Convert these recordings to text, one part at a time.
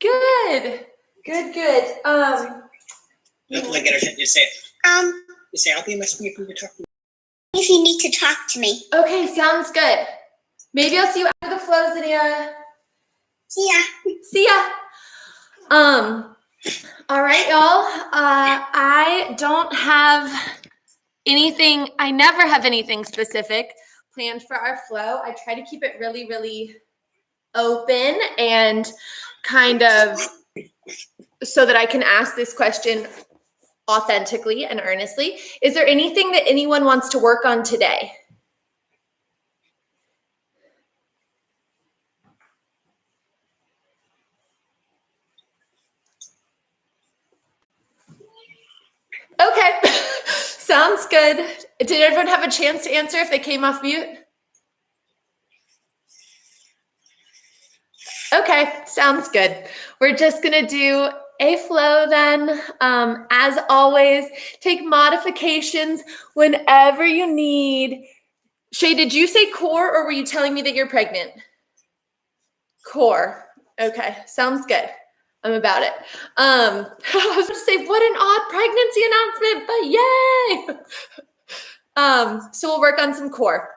Good. Good. Look at her. You say, I'll be in my screen if you talk to me. If you need to talk to me. Okay, sounds good. Maybe I'll see you after the flow, Zinnia. See ya. See ya. All right, y'all. I don't have anything. I never have anything specific planned for our flow. I try to keep it really, really open and kind of so that I can ask this question authentically and earnestly. Is there anything that anyone wants to work on today? Okay, sounds good. Did everyone have a chance to answer if they came off mute? Okay, sounds good. We're just gonna do a flow then. As always, take modifications whenever you need. Shay, did you say core or were you telling me that you're pregnant? Core. Okay, sounds good. I'm about it. I was going to say, what an odd pregnancy announcement, but yay! So we'll work on some core.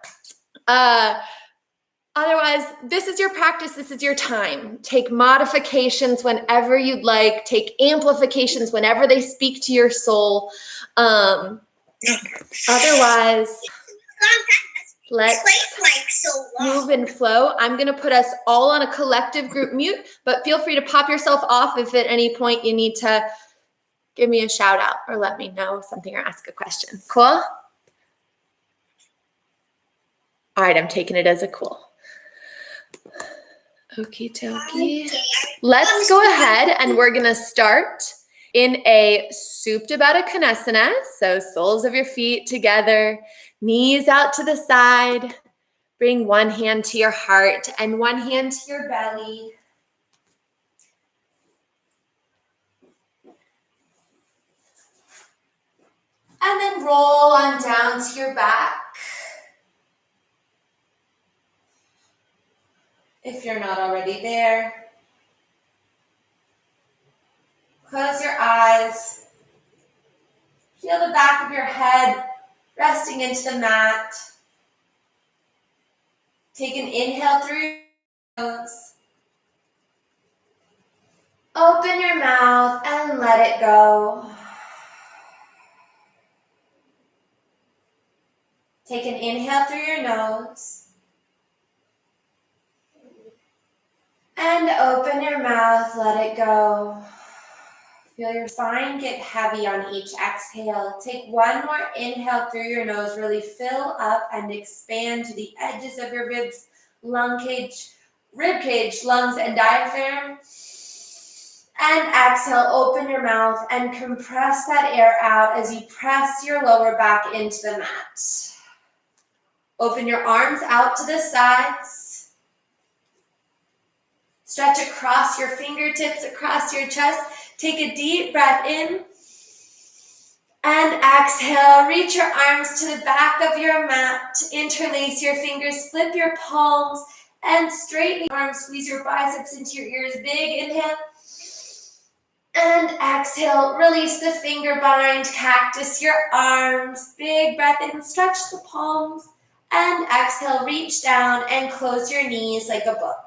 Otherwise, this is your practice. This is your time. Take modifications whenever you'd like. Take amplifications whenever they speak to your soul. Otherwise, let's move and flow. I'm going to put us all on a collective group mute, but feel free to pop yourself off if at any point you need to give me a shout out or let me know something or ask a question. Cool? All right, I'm taking it as a cool. Okie dokie. Let's go ahead and we're going to start in a Supta Baddha Konasana. So soles of your feet together, knees out to the side. Bring one hand to your heart and one hand to your belly. And then roll on down to your back. If you're not already there. Close your eyes. Feel the back of your head resting into the mat. Take an inhale through your nose. Open your mouth and let it go. Take an inhale through your nose. And open your mouth, let it go. Feel your spine get heavy on each exhale. Take one more inhale through your nose. Really fill up and expand to the edges of your ribs, rib cage, lungs, and diaphragm. And exhale, open your mouth and compress that air out as you press your lower back into the mat. Open your arms out to the sides. Stretch across your fingertips, across your chest. Take a deep breath in. And exhale, reach your arms to the back of your mat. Interlace your fingers, flip your palms, and straighten your arms. Squeeze your biceps into your ears. Big inhale. And exhale, release the finger bind, cactus your arms. Big breath in, stretch the palms. And exhale, reach down and close your knees like a book.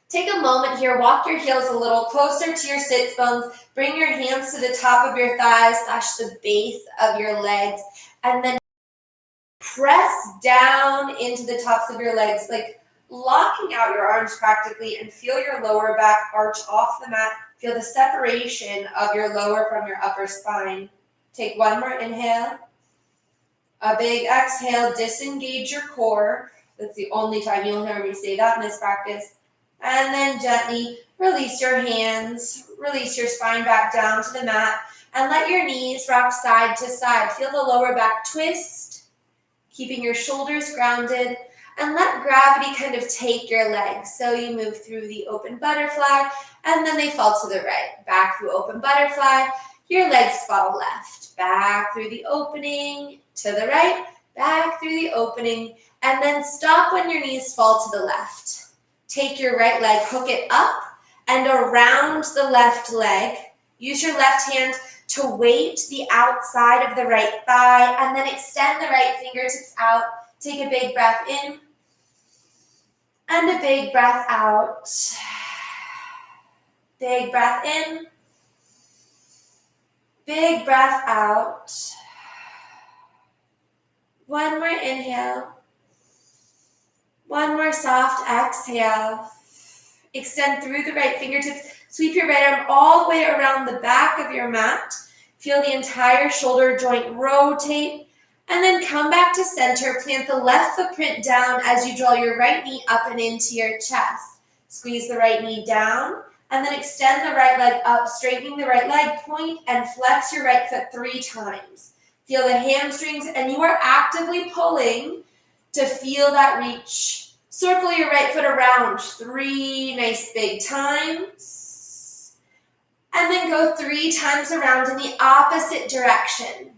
Take a moment here, walk your heels a little closer to your sits bones. Bring your hands to the top of your thighs, / the base of your legs. And then press down into the tops of your legs, like locking out your arms practically, and feel your lower back arch off the mat. Feel the separation of your lower from your upper spine. Take one more inhale. A big exhale, disengage your core. That's the only time you'll hear me say that in this practice. And then gently release your hands, release your spine back down to the mat, and let your knees rock side to side. Feel the lower back twist, keeping your shoulders grounded, and let gravity kind of take your legs. So you move through the open butterfly, and then they fall to the right. Back through open butterfly, your legs fall left. Back through the opening, to the right, back through the opening, and then stop when your knees fall to the left. take your right leg, hook it up and around the left leg. Use your left hand to weight the outside of the right thigh, and then extend the right fingertips out. Take a big breath in and a big breath out. Big breath in, big breath out. One more inhale. One more soft exhale. Extend through the right fingertips. Sweep your right arm all the way around the back of your mat. Feel the entire shoulder joint rotate. And then come back to center. Plant the left footprint down as you draw your right knee up and into your chest. Squeeze the right knee down. And then extend the right leg up, straightening the right leg. Point and flex your right foot 3 times. Feel the hamstrings, and you are actively pulling to feel that reach. Circle your right foot around 3 nice big times. And then go 3 times around in the opposite direction.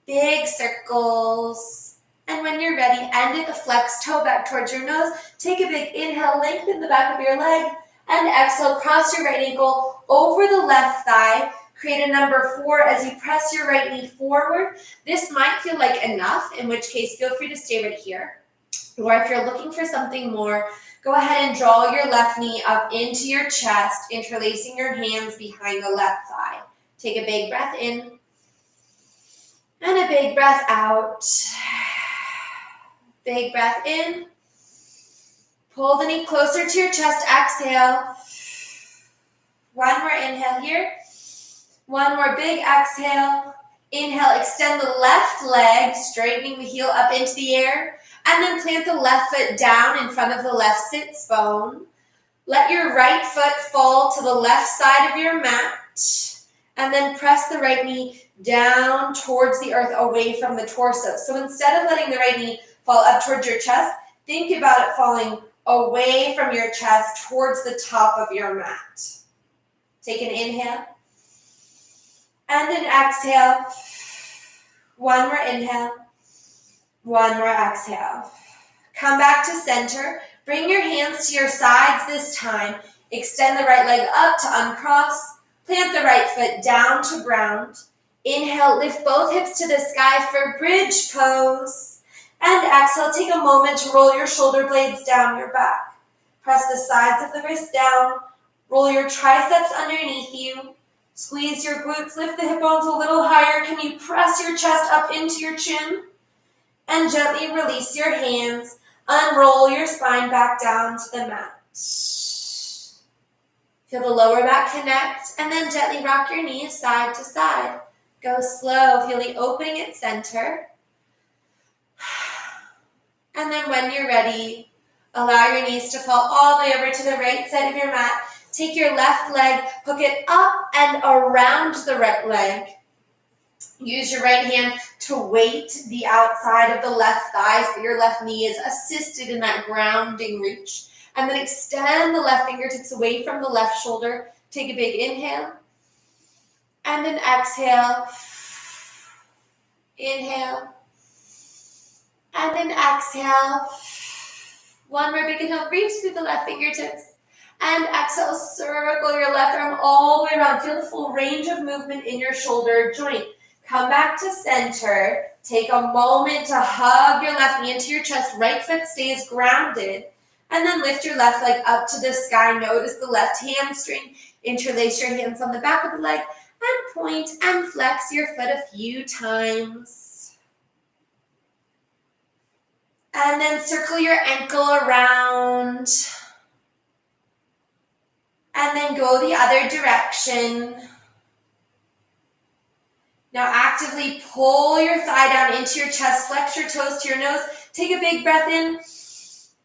Big circles. And when you're ready, end at the flex toe back towards your nose. Take a big inhale, lengthen the back of your leg. And exhale, cross your right ankle over the left thigh. Create a number 4 as you press your right knee forward. This might feel like enough, in which case feel free to stay right here. Or if you're looking for something more, go ahead and draw your left knee up into your chest, interlacing your hands behind the left thigh. Take a big breath in and a big breath out. Big breath in. Pull the knee closer to your chest. Exhale. One more inhale here. One more big exhale. Inhale, extend the left leg, straightening the heel up into the air. And then plant the left foot down in front of the left sits bone. Let your right foot fall to the left side of your mat. And then press the right knee down towards the earth, away from the torso. So instead of letting the right knee fall up towards your chest, think about it falling away from your chest towards the top of your mat. Take an inhale. And an exhale. One more inhale. One more exhale. Come back to center. Bring your hands to your sides this time. Extend the right leg up to uncross. Plant the right foot down to ground. Inhale, lift both hips to the sky for bridge pose. And exhale, take a moment to roll your shoulder blades down your back. Press the sides of the wrist down. Roll your triceps underneath you. Squeeze your glutes, lift the hip bones a little higher. Can you press your chest up into your chin? And gently release your hands. Unroll your spine back down to the mat. Feel the lower back connect, and then gently rock your knees side to side. Go slow, feel the opening at center. And then when you're ready, allow your knees to fall all the way over to the right side of your mat. Take your left leg, hook it up and around the right leg. Use your right hand to weight the outside of the left thigh so your left knee is assisted in that grounding reach. And then extend the left fingertips away from the left shoulder. Take a big inhale. And an exhale. Inhale. And an exhale. One more big inhale. Reach through the left fingertips. And exhale, circle your left arm all the way around. Feel the full range of movement in your shoulder joint. Come back to center. Take a moment to hug your left knee into your chest. Right foot stays grounded. And then lift your left leg up to the sky. Notice the left hamstring. Interlace your hands on the back of the leg. And point and flex your foot a few times. And then circle your ankle around. And then go the other direction. Now actively pull your thigh down into your chest. Flex your toes to your nose. Take a big breath in.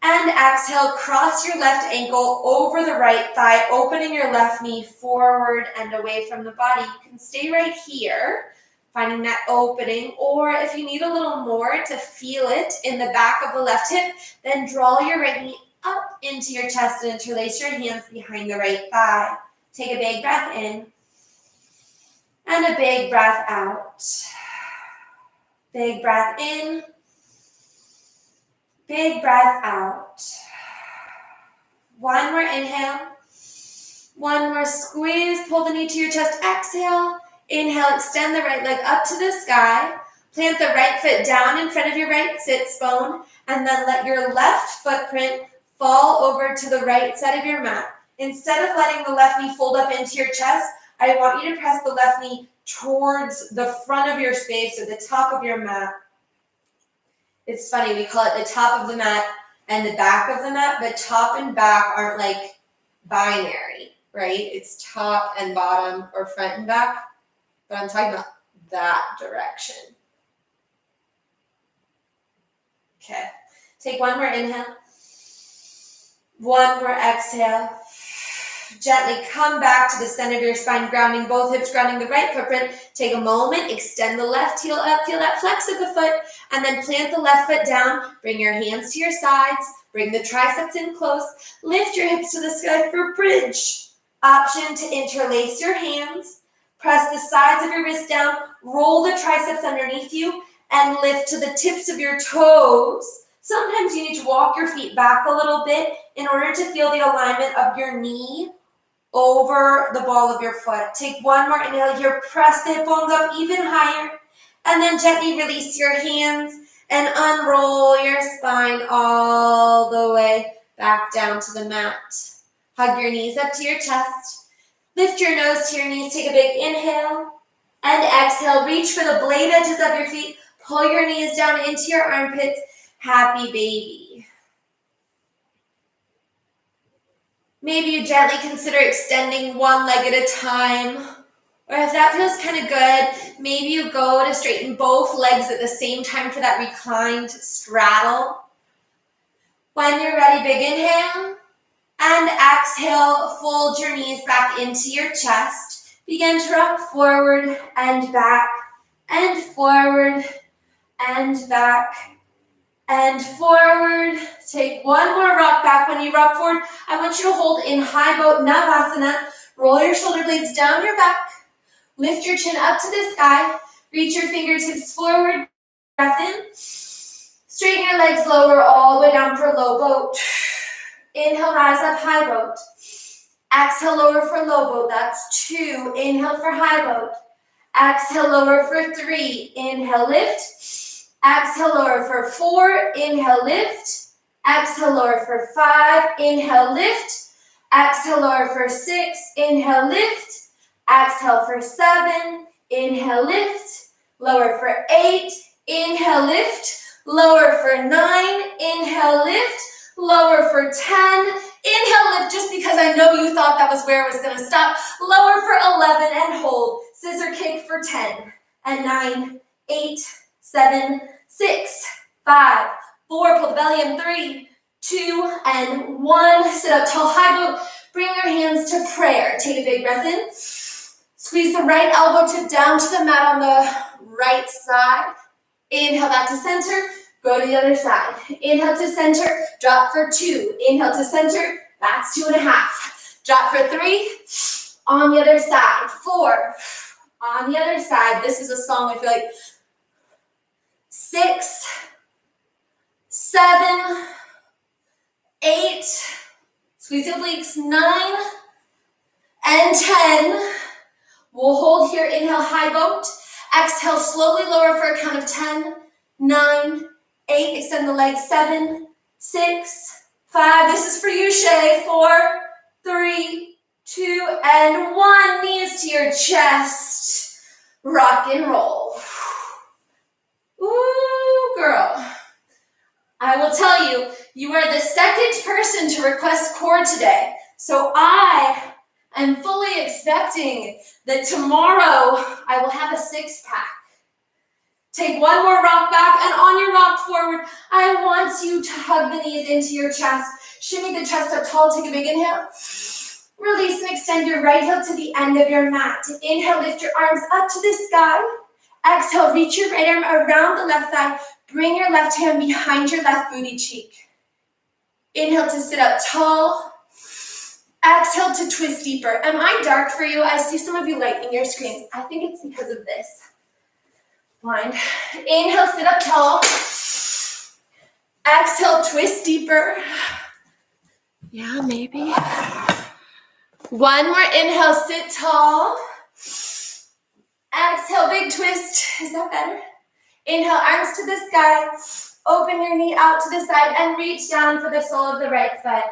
And exhale, cross your left ankle over the right thigh, opening your left knee forward and away from the body. You can stay right here, finding that opening. Or if you need a little more to feel it in the back of the left hip, then draw your right knee up into your chest and interlace your hands behind the right thigh. Take a big breath in and a big breath out. Big breath in, big breath out. One more inhale. One more squeeze. Pull the knee to your chest. Exhale. Inhale, extend the right leg up to the sky. Plant the right foot down in front of your right sits bone. And then let your left footprint fall over to the right side of your mat. Instead of letting the left knee fold up into your chest, I want you to press the left knee towards the front of your space or the top of your mat. It's funny, we call it the top of the mat and the back of the mat, but top and back aren't like binary, right? It's top and bottom or front and back, but I'm talking about that direction. Okay, take one more inhale, one more exhale. Gently come back to the center of your spine, grounding both hips, grounding the right footprint. Take a moment, extend the left heel up, feel that flex of the foot, and then plant the left foot down. Bring your hands to your sides, bring the triceps in close, lift your hips to the sky for bridge. Option to interlace your hands, press the sides of your wrists down, roll the triceps underneath you, and lift to the tips of your toes. Sometimes you need to walk your feet back a little bit in order to feel the alignment of your knee over the ball of your foot. Take one more inhale here, press the hip bones up even higher, and then gently release your hands and unroll your spine all the way back down to the mat. Hug your knees up to your chest. Lift your nose to your knees, take a big inhale, and exhale. Reach for the blade edges of your feet, pull your knees down into your armpits. Happy baby. Maybe you gently consider extending one leg at a time. Or if that feels kind of good, maybe you go to straighten both legs at the same time for that reclined straddle. When you're ready, big inhale. And exhale, fold your knees back into your chest. Begin to rock forward and back, and forward and back, and forward. Take one more rock back. When you rock forward, I want you to hold in high boat Navasana. Roll your shoulder blades down your back. Lift your chin up to the sky. Reach your fingertips forward. Breath in. Straighten your legs lower all the way down for low boat. Inhale, rise up, high boat. Exhale, lower for low boat. That's 2. Inhale for high boat. Exhale, lower for 3. Inhale, lift. Exhale, lower for 4. Inhale, lift. Exhale, lower for 5. Inhale, lift. Exhale, lower for 6. Inhale, lift. Exhale for 7. Inhale, lift. Lower for 8. Inhale, lift. Lower for 9. Inhale, lift. Lower for 10. Inhale, lift, just because I know you thought that was where it was going to stop. Lower for 11 and hold. Scissor kick for 10 and 9, 8, 7, 6, 5, 4. Pull the belly in 3, 2, and 1. Sit up tall, high boat. Bring your hands to prayer. Take a big breath in. Squeeze the right elbow tip down to the mat on the right side. Inhale back to center. Go to the other side. Inhale to center, drop for 2. Inhale to center, that's 2.5. Drop for 3, on the other side. 4, on the other side. This is a song I feel like. 6, 7, 8, squeeze your obliques, 9, and 10. We'll hold here, inhale, high boat. Exhale, slowly lower for a count of 10, 9, 8, extend the legs, 7, 6, 5. This is for you, Shay. 4, 3, 2, and 1. Knees to your chest. Rock and roll. Ooh, girl. I will tell you, you are the second person to request core today. So I am fully expecting that tomorrow I will have a 6-pack. Take one more rock back, and on your rock forward, I want you to hug the knees into your chest. Shimmy the chest up tall. Take a big inhale. Release and extend your right heel to the end of your mat. Inhale, lift your arms up to the sky. Exhale, reach your right arm around the left thigh. Bring your left hand behind your left booty cheek. Inhale to sit up tall. Exhale to twist deeper. Am I dark for you? I see some of you lightening your screens. I think it's because of this. Blind. Inhale, sit up tall. Exhale, twist deeper. Yeah, maybe. One more inhale, sit tall. Exhale, big twist. Is that better? Inhale, arms to the sky. Open your knee out to the side and reach down for the sole of the right foot.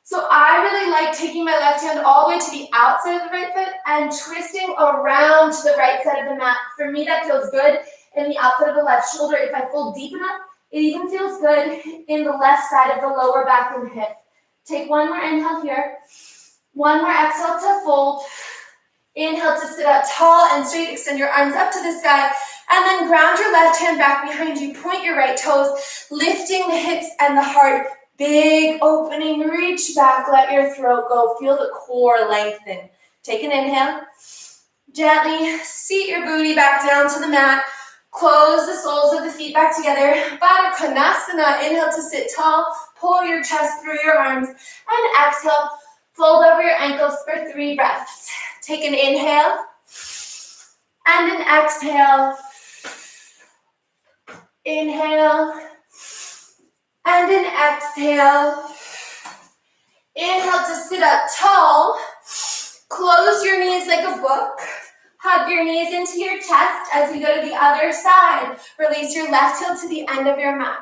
So I really like taking my left hand all the way to the outside of the right foot and twisting around to the right side of the mat. For me, that feels good in the outside of the left shoulder. If I fold deep enough, it even feels good in the left side of the lower back and hip. Take one more inhale here. One more exhale to fold. Inhale to sit up tall and straight. Extend your arms up to the sky. And then ground your left hand back behind you. Point your right toes, lifting the hips and the heart. Big opening, reach back, let your throat go. Feel the core lengthen. Take an inhale. Gently seat your booty back down to the mat. Close the soles of the feet back together. Baddha Konasana. Inhale to sit tall. Pull your chest through your arms. And exhale, fold over your ankles for 3 breaths. Take an inhale. And an exhale. Inhale. And an exhale. Inhale to sit up tall. Close your knees like a book. Hug your knees into your chest as you go to the other side. Release your left heel to the end of your mat.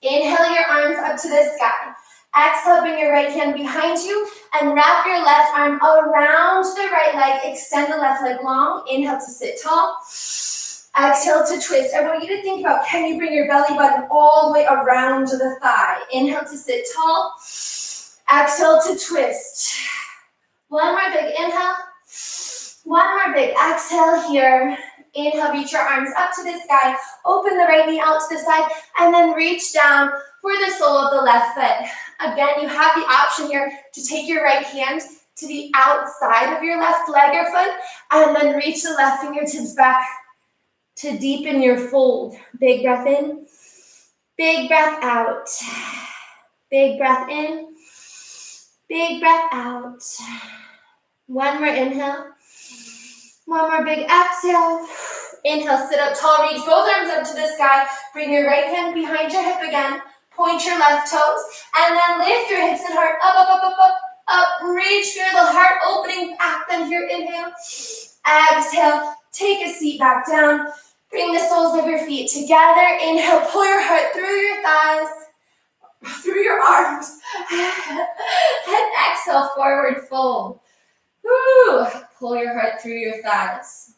Inhale your arms up to the sky. Exhale, bring your right hand behind you and wrap your left arm around the right leg. Extend the left leg long. Inhale to sit tall. Exhale to twist. I want you to think about, can you bring your belly button all the way around the thigh? Inhale to sit tall. Exhale to twist. One more big inhale. One more big exhale here. Inhale, reach your arms up to the sky. Open the right knee out to the side and then reach down for the sole of the left foot. Again, you have the option here to take your right hand to the outside of your left leg or foot and then reach the left fingertips back to deepen your fold. Big breath in, big breath out. Big breath in, big breath out. One more inhale. One more big exhale. Inhale, sit up tall, reach both arms up to the sky. Bring your right hand behind your hip again. Point your left toes. And then lift your hips and heart up, up, up, up, up, up. Reach through the heart opening back. Then here, inhale. Exhale, take a seat back down. Bring the soles of your feet together. Inhale, pull your heart through your thighs, through your arms. And exhale, forward fold. Woo! Pull your heart through your thighs.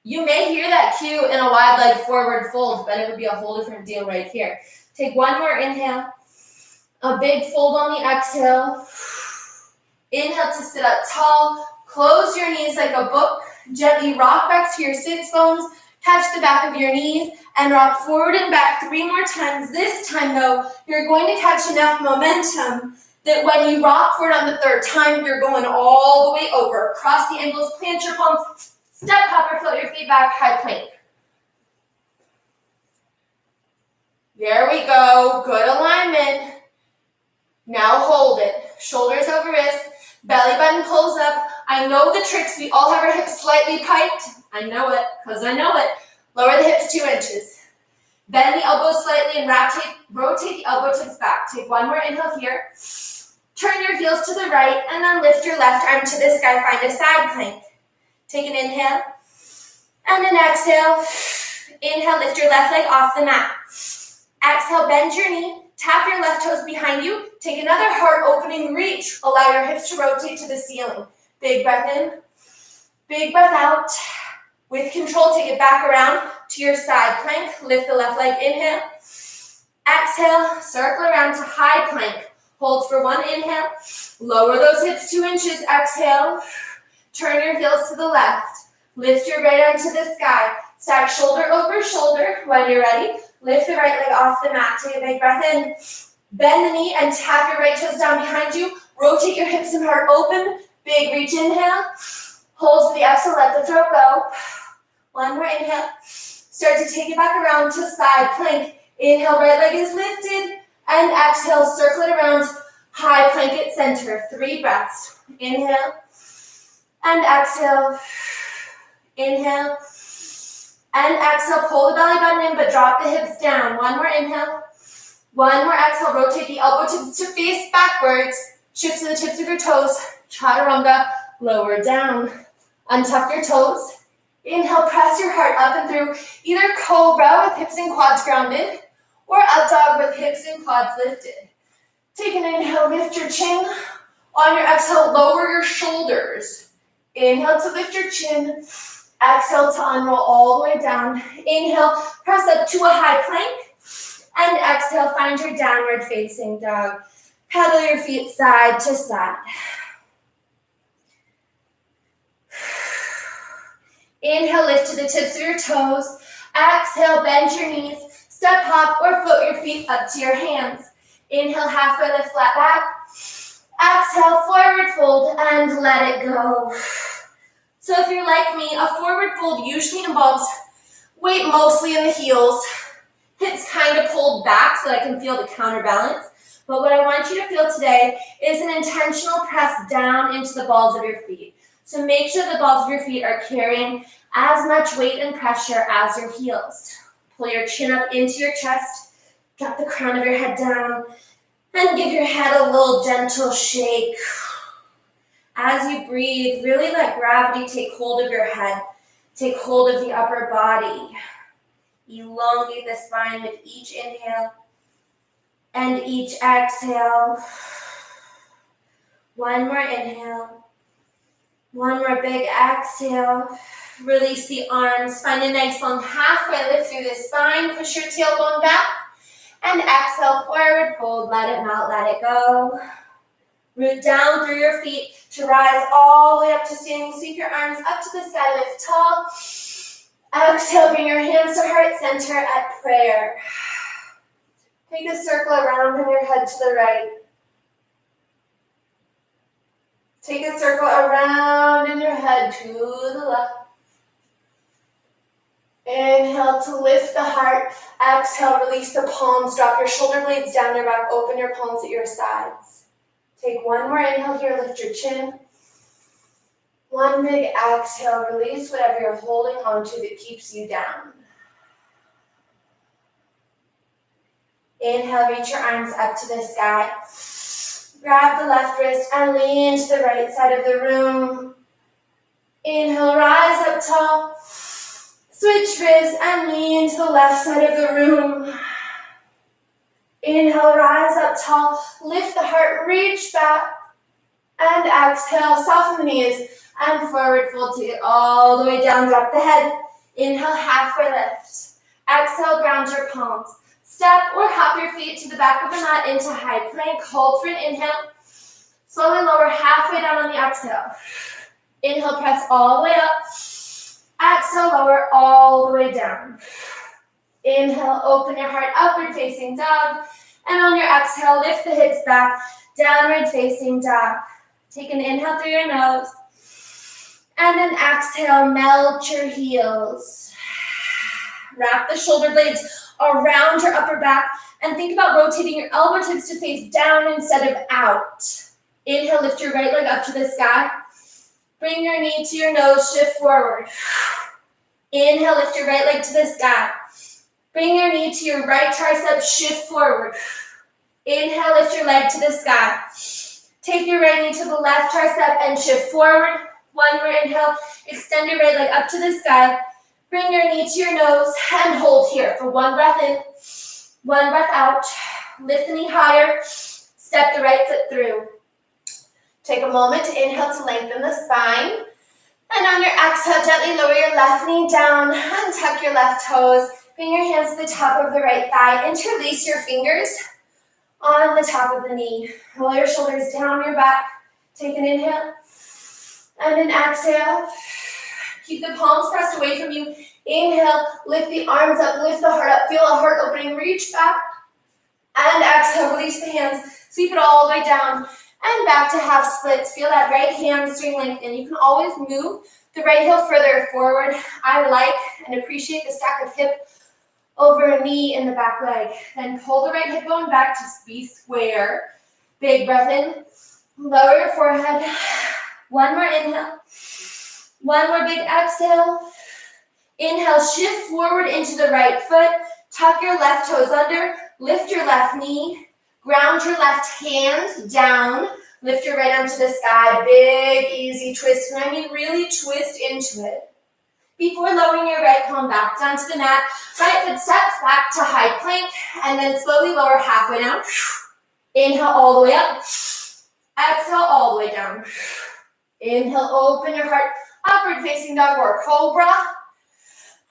You may hear that cue in a wide leg forward fold, but it would be a whole different deal right here. Take one more inhale. A big fold on the exhale. Inhale to sit up tall. Close your knees like a book. Gently rock back to your sits bones. Catch the back of your knees and rock forward and back 3 more times. This time, though, you're going to catch enough momentum that when you rock forward on the 3rd time, you're going all the way over. Cross the ankles, plant your palms, step, hop, or float your feet back, high plank. There we go. Good alignment. Now hold it. Shoulders over wrists. Belly button pulls up. I know the tricks. We all have our hips slightly piped. I know it, because I know it. Lower the hips 2 inches. Bend the elbows slightly and rotate the elbow tips back. Take one more inhale here. Turn your heels to the right and then lift your left arm to the sky. Find a side plank. Take an inhale and an exhale. Inhale, lift your left leg off the mat. Exhale, bend your knee. Tap your left toes behind you. Take another heart opening reach. Allow your hips to rotate to the ceiling. Big breath in. Big breath out. With control, take it back around to your side plank. Lift the left leg. Inhale. Exhale. Circle around to high plank. Hold for 1 inhale. Lower those hips 2 inches. Exhale. Turn your heels to the left. Lift your right arm to the sky. Stack shoulder over shoulder. When you're ready, lift the right leg off the mat. Take a big breath in. Bend the knee and tap your right toes down behind you. Rotate your hips and heart open. Big reach inhale. Hold for the exhale. Let the throat go. 1 more inhale. Start to take it back around to side plank. Inhale, right leg is lifted. And exhale, circle it around. High plank at center. 3 breaths. Inhale. And exhale. Inhale. And exhale. Pull the belly button in, but drop the hips down. 1 more inhale. One more exhale, rotate the elbow tips to face backwards. Shift to the tips of your toes. Chaturanga, lower down. Untuck your toes. Inhale, press your heart up and through. Either cobra with hips and quads grounded, or up dog with hips and quads lifted. Take an inhale, lift your chin. On your exhale, lower your shoulders. Inhale to lift your chin. Exhale to unroll all the way down. Inhale, press up to a high plank. And exhale, find your downward facing dog. Pedal your feet side to side. Inhale, lift to the tips of your toes. Exhale, bend your knees. Step hop or float your feet up to your hands. Inhale, halfway lift, flat back. Exhale, forward fold and let it go. So if you're like me, a forward fold usually involves weight mostly in the heels. Hips kind of pulled back so that I can feel the counterbalance. But what I want you to feel today is an intentional press down into the balls of your feet. So make sure the balls of your feet are carrying as much weight and pressure as your heels. Pull your chin up into your chest, drop the crown of your head down, and give your head a little gentle shake. As you breathe, really let gravity take hold of your head, take hold of the upper body. Elongate the spine with each inhale and each exhale. One more inhale. One more big exhale. Release the arms. Find a nice long halfway lift through the spine. Push your tailbone back. And exhale, forward fold. Let it melt, let it go. Root down through your feet to rise all the way up to standing. Sweep your arms up to the sky, lift tall. Exhale, bring your hands to heart center at prayer. Take a circle around in your head to the right. Take a circle around in your head to the left. Inhale to lift the heart. Exhale, release the palms. Drop your shoulder blades down your back. Open your palms at your sides. Take one more inhale here. Lift your chin. One big exhale. Release whatever you're holding on to that keeps you down. Inhale, reach your arms up to the sky. Grab the left wrist and lean to the right side of the room. Inhale, rise up tall. Switch wrists and lean to the left side of the room. Inhale, rise up tall. Lift the heart, reach back. And exhale, soften the knees. And forward fold, take it all the way down, drop the head. Inhale, halfway lift. Exhale, ground your palms. Step or hop your feet to the back of the mat into high plank. Hold for an inhale. Slowly lower halfway down on the exhale. Inhale, press all the way up. Exhale, lower all the way down. Inhale, open your heart, upward facing dog. And on your exhale, lift the hips back, downward facing dog. Take an inhale through your nose. And an exhale, melt your heels. Wrap the shoulder blades around your upper back and think about rotating your elbow tips to face down instead of out. Inhale, lift your right leg up to the sky. Bring your knee to your nose, shift forward. Inhale, lift your right leg to the sky. Bring your knee to your right tricep, shift forward. Inhale, lift your leg to the sky. Take your right knee to the left tricep and shift forward. One more inhale, extend your right leg up to the sky. Bring your knee to your nose and hold here for one breath in, one breath out. Lift the knee higher, step the right foot through. Take a moment to inhale to lengthen the spine. And on your exhale, gently lower your left knee down and tuck your left toes. Bring your hands to the top of the right thigh. Interlace your fingers on the top of the knee. Roll your shoulders down your back. Take an inhale and an exhale. Keep the palms pressed away from you. Inhale, lift the arms up, lift the heart up. Feel a heart opening, reach back. And exhale, release the hands. Sweep it all the way down. And back to half splits. Feel that right hamstring lengthen. You can always move the right heel further forward. I like and appreciate the stack of hip over knee in the back leg. Then pull the right hip bone back to be square. Big breath in. Lower your forehead. One more inhale. One more big exhale. Inhale, shift forward into the right foot. Tuck your left toes under. Lift your left knee. Ground your left hand down. Lift your right arm to the sky. Big, easy twist. And I mean really twist into it. Before lowering your right palm back down to the mat, right foot steps back to high plank, and then slowly lower halfway down. Inhale all the way up. Exhale all the way down. Inhale, open your heart. Upward facing dog or cobra.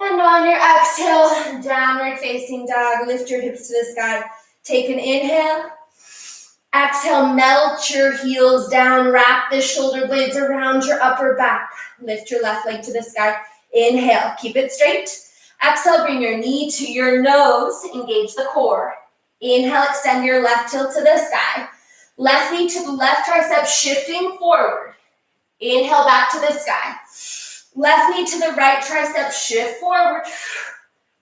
And on your exhale, downward facing dog. Lift your hips to the sky. Take an inhale. Exhale, melt your heels down. Wrap the shoulder blades around your upper back. Lift your left leg to the sky. Inhale, keep it straight. Exhale, bring your knee to your nose. Engage the core. Inhale, extend your left heel to the sky. Left knee to the left tricep, shifting forward. Inhale, back to the sky. Left knee to the right tricep, shift forward.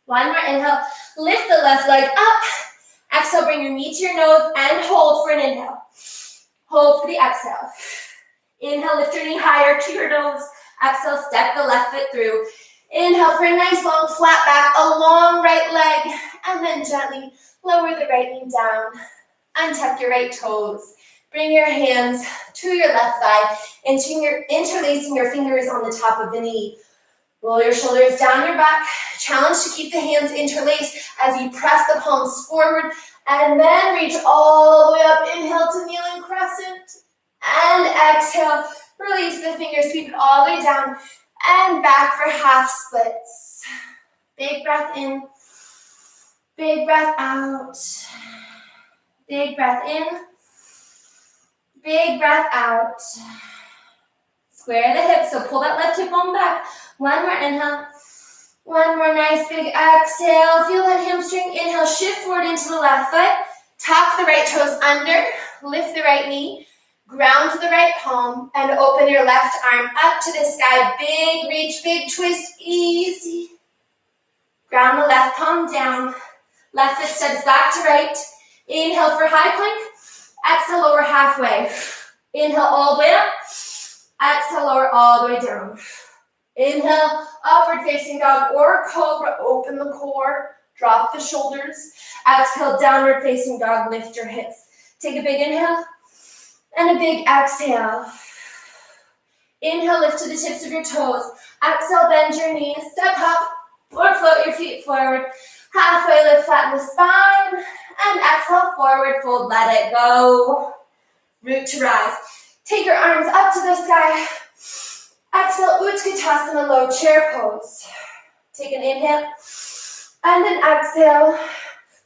One more inhale. Lift the left leg up. Exhale, bring your knee to your nose and hold for an inhale. Hold for the exhale. Inhale, lift your knee higher to your nose. Exhale, step the left foot through. Inhale for a nice long flat back, a long right leg, and then gently lower the right knee down. Untuck your right toes. Bring your hands to your left thigh, interlacing your fingers on the top of the knee. Roll your shoulders down your back. Challenge to keep the hands interlaced as you press the palms forward, and then reach all the way up. Inhale to kneeling crescent, and exhale. Release the fingers, sweep it all the way down, and back for half splits. Big breath in, big breath out. Big breath in, big breath out. Square the hips, so pull that left hip bone back. One more inhale. One more nice big exhale. Feel that hamstring. Inhale, shift forward into the left foot. Tuck the right toes under. Lift the right knee. Ground to the right palm. And open your left arm up to the sky. Big reach, big twist. Easy. Ground the left palm down. Left foot steps back to right. Inhale for high plank. Exhale, lower halfway. Inhale all the way up. Exhale, lower all the way down. Inhale, upward facing dog or cobra. Open the core. Drop the shoulders. Exhale, downward facing dog. Lift your hips. Take a big inhale and a big exhale. Inhale, lift to the tips of your toes. Exhale, bend your knees. Step up or float your feet forward. Halfway lift, flatten the spine. And exhale, forward fold, let it go. Root to rise. Take your arms up to the sky. Exhale, Utkatasana, low chair pose. Take an inhale and an exhale.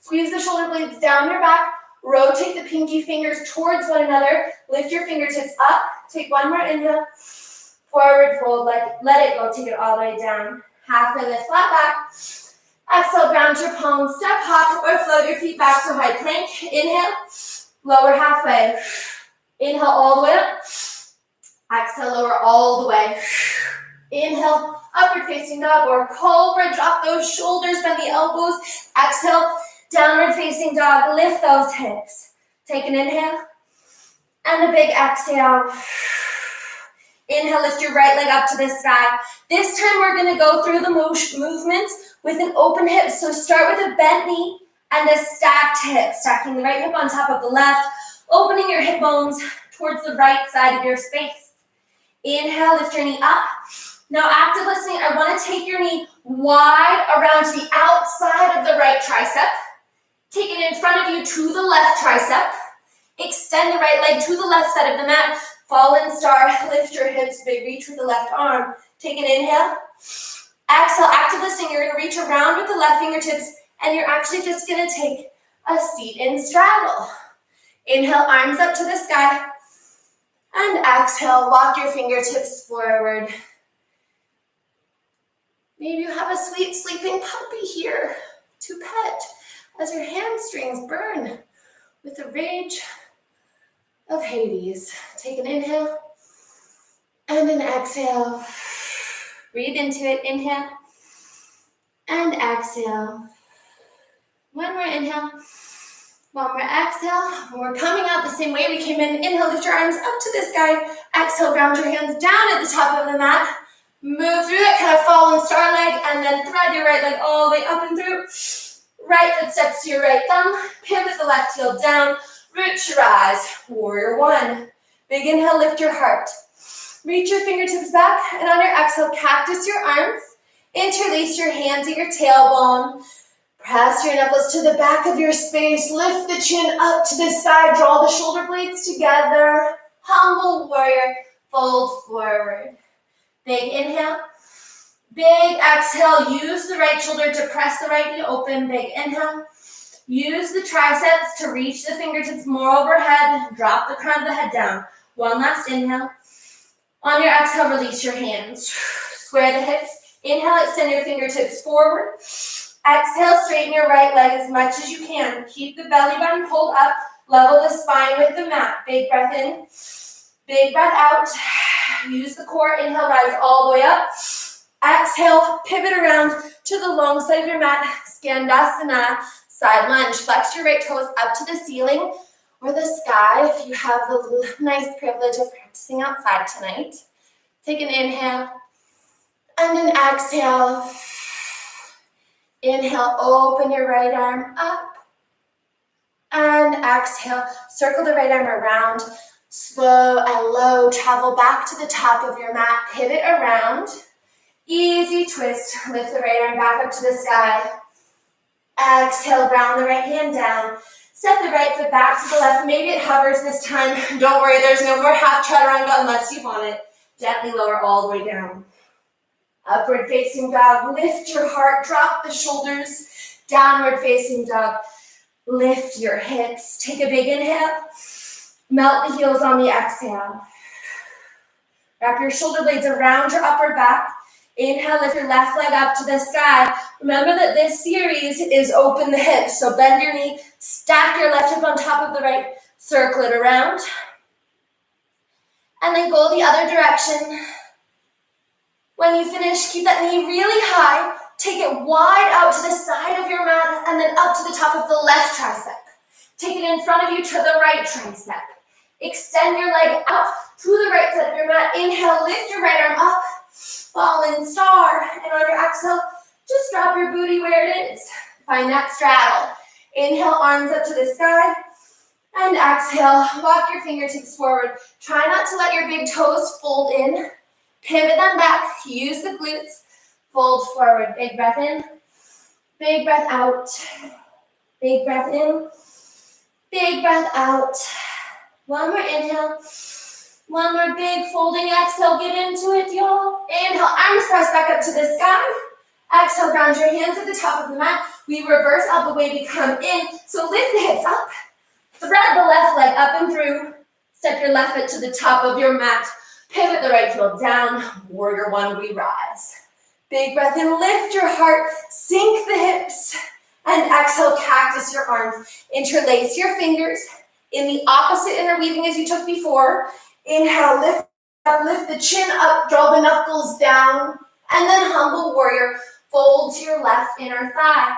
Squeeze the shoulder blades down your back. Rotate the pinky fingers towards one another. Lift your fingertips up. Take one more inhale. Forward fold, let it go. Take it all the way down. Halfway lift, flat back. Exhale, ground your palms. Step, hop, or float your feet back to high plank. Inhale, lower halfway. Inhale all the way up. Exhale, lower all the way. Inhale, upward facing dog or cobra. Drop those shoulders, bend the elbows. Exhale, downward facing dog. Lift those hips. Take an inhale and a big exhale. Inhale, lift your right leg up to the sky. This time we're going to go through the movements with an open hip. So start with a bent knee and a stacked hip. Stacking the right hip on top of the left. Opening your hip bones towards the right side of your space. Inhale, lift your knee up. Now, active listening, I want to take your knee wide around to the outside of the right tricep. Take it in front of you to the left tricep. Extend the right leg to the left side of the mat. Fallen star, lift your hips, big reach with the left arm. Take an inhale. Exhale, active listening, you're going to reach around with the left fingertips, and you're actually just going to take a seat in straddle. Inhale, arms up to the sky. And exhale, walk your fingertips forward. Maybe you have a sweet sleeping puppy here to pet as your hamstrings burn with the rage of Hades. Take an inhale and an exhale. Breathe into it. Inhale and exhale. One more inhale. One more exhale. We're coming out the same way we came in. Inhale, lift your arms up to the sky. Exhale, ground your hands down at the top of the mat. Move through that kind of fallen star leg and then thread your right leg all the way up and through. Right foot steps to your right thumb. Pivot the left heel down. Root your eyes. Warrior one. Big inhale, lift your heart. Reach your fingertips back, and on your exhale, cactus your arms. Interlace your hands at your tailbone. Press your knuckles to the back of your space. Lift the chin up to the sky. Draw the shoulder blades together. Humble warrior. Fold forward. Big inhale. Big exhale. Use the right shoulder to press the right knee open. Big inhale. Use the triceps to reach the fingertips more overhead. Drop the crown of the head down. One last inhale. On your exhale, release your hands. Square the hips. Inhale, extend your fingertips forward. Exhale, straighten your right leg as much as you can. Keep the belly button pulled up. Level the spine with the mat. Big breath in. Big breath out. Use the core. Inhale, rise all the way up. Exhale, pivot around to the long side of your mat. Skandasana, side lunge. Flex your right toes up to the ceiling or the sky if you have the nice privilege of practicing outside tonight. Take an inhale and an exhale. Inhale, open your right arm up. And exhale, circle the right arm around. Slow and low, travel back to the top of your mat. Pivot around. Easy twist. Lift the right arm back up to the sky. Exhale, ground the right hand down. Step the right foot back to the left. Maybe it hovers this time. Don't worry, there's no more half chaturanga unless you want it. Gently lower all the way down. Upward facing dog. Lift your heart. Drop the shoulders. Downward facing dog. Lift your hips. Take a big inhale. Melt the heels on the exhale. Wrap your shoulder blades around your upper back. Inhale, lift your left leg up to the sky. Remember that this series is open the hips. So bend your knee, stack your left hip on top of the right, circle it around. And then go the other direction. When you finish, keep that knee really high. Take it wide out to the side of your mat and then up to the top of the left tricep. Take it in front of you to the right tricep. Extend your leg out to the right side of your mat. Inhale, lift your right arm up. Fallen star. And on your exhale, just drop your booty where it is. Find that straddle. Inhale, arms up to the sky. And exhale, walk your fingertips forward. Try not to let your big toes fold in. Pivot them back. Use the glutes. Fold forward. Big breath in. Big breath out. Big breath in. Big breath out. One more inhale. One more big folding exhale. Get into it, y'all. Inhale, arms press back up to the sky. Exhale, ground your hands at the top of the mat. We reverse out the way we come in. So lift the hips up. Thread the left leg up and through. Step your left foot to the top of your mat. Pivot the right heel down. Warrior one, we rise. Big breath in, lift your heart. Sink the hips. And exhale, cactus your arms. Interlace your fingers in the opposite interweaving as you took before. Inhale, lift the chin up, draw the knuckles down. And then humble warrior, fold to your left inner thigh.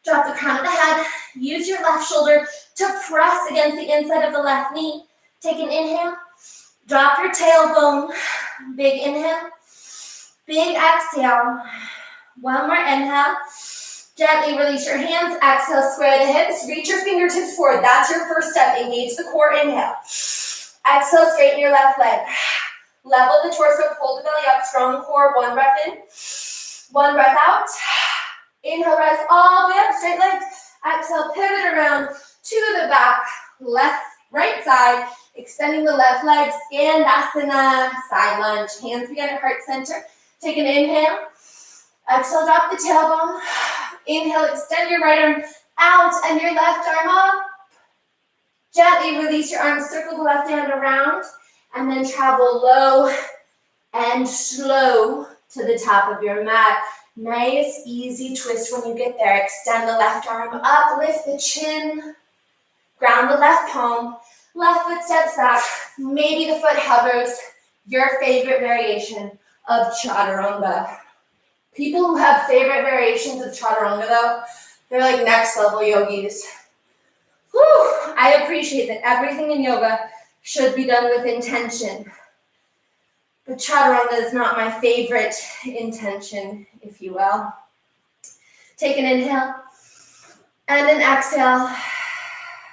Drop the crown of the head. Use your left shoulder to press against the inside of the left knee. Take an inhale. Drop your tailbone. Big inhale. Big exhale. One more inhale. Gently release your hands. Exhale, square the hips. Reach your fingertips forward. That's your first step. Engage the core. Inhale. Exhale, straighten your left leg. Level the torso. Pull the belly up. Strong core. One breath in. One breath out. Inhale, rise all the way up. Straight legs. Exhale, pivot around to the back. Left, right side. Extending the left leg. Skandasana. Side lunge. Hands begin at heart center. Take an inhale. Exhale, drop the tailbone. Inhale, extend your right arm out and your left arm up. Gently release your arms, circle the left hand around, and then travel low and slow to the top of your mat. Nice, easy twist when you get there. Extend the left arm up, lift the chin, ground the left palm, left foot steps back. Maybe the foot hovers. Your favorite variation of chaturanga. People who have favorite variations of chaturanga, though, they're like next level yogis. Whew, I appreciate that everything in yoga should be done with intention. But chaturanga is not my favorite intention, if you will. Take an inhale. And an exhale,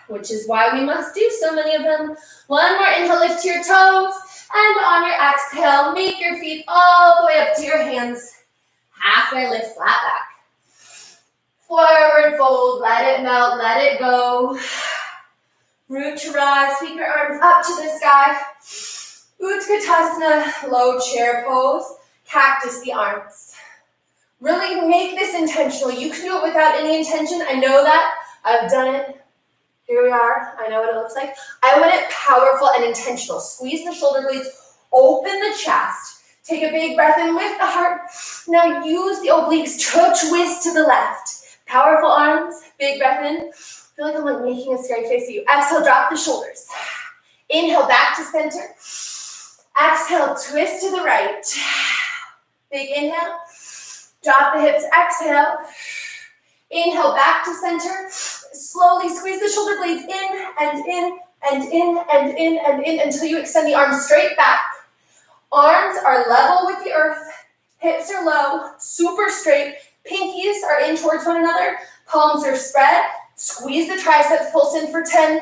which is why we must do so many of them. One more inhale, lift to your toes. And on your exhale, make your feet all the way up to your hands. Halfway lift, flat back. Forward fold, let it melt, let it go. Root to rise, sweep your arms up to the sky. Utkatasana, low chair pose. Cactus the arms. Really make this intentional. You can do it without any intention. I know that. I've done it. Here we are. I know what it looks like. I want it powerful and intentional. Squeeze the shoulder blades, open the chest. Take a big breath in, lift the heart. Now use the obliques to twist to the left. Powerful arms, big breath in. I feel like I'm like making a scary face at you. Exhale, drop the shoulders. Inhale, back to center. Exhale, twist to the right. Big inhale. Drop the hips, exhale. Inhale, back to center. Slowly squeeze the shoulder blades in and in and in and in and in until you extend the arms straight back. Arms are level with the earth. Hips are low, super straight. Pinkies are in towards one another. Palms are spread. Squeeze the triceps, pulse in for 10,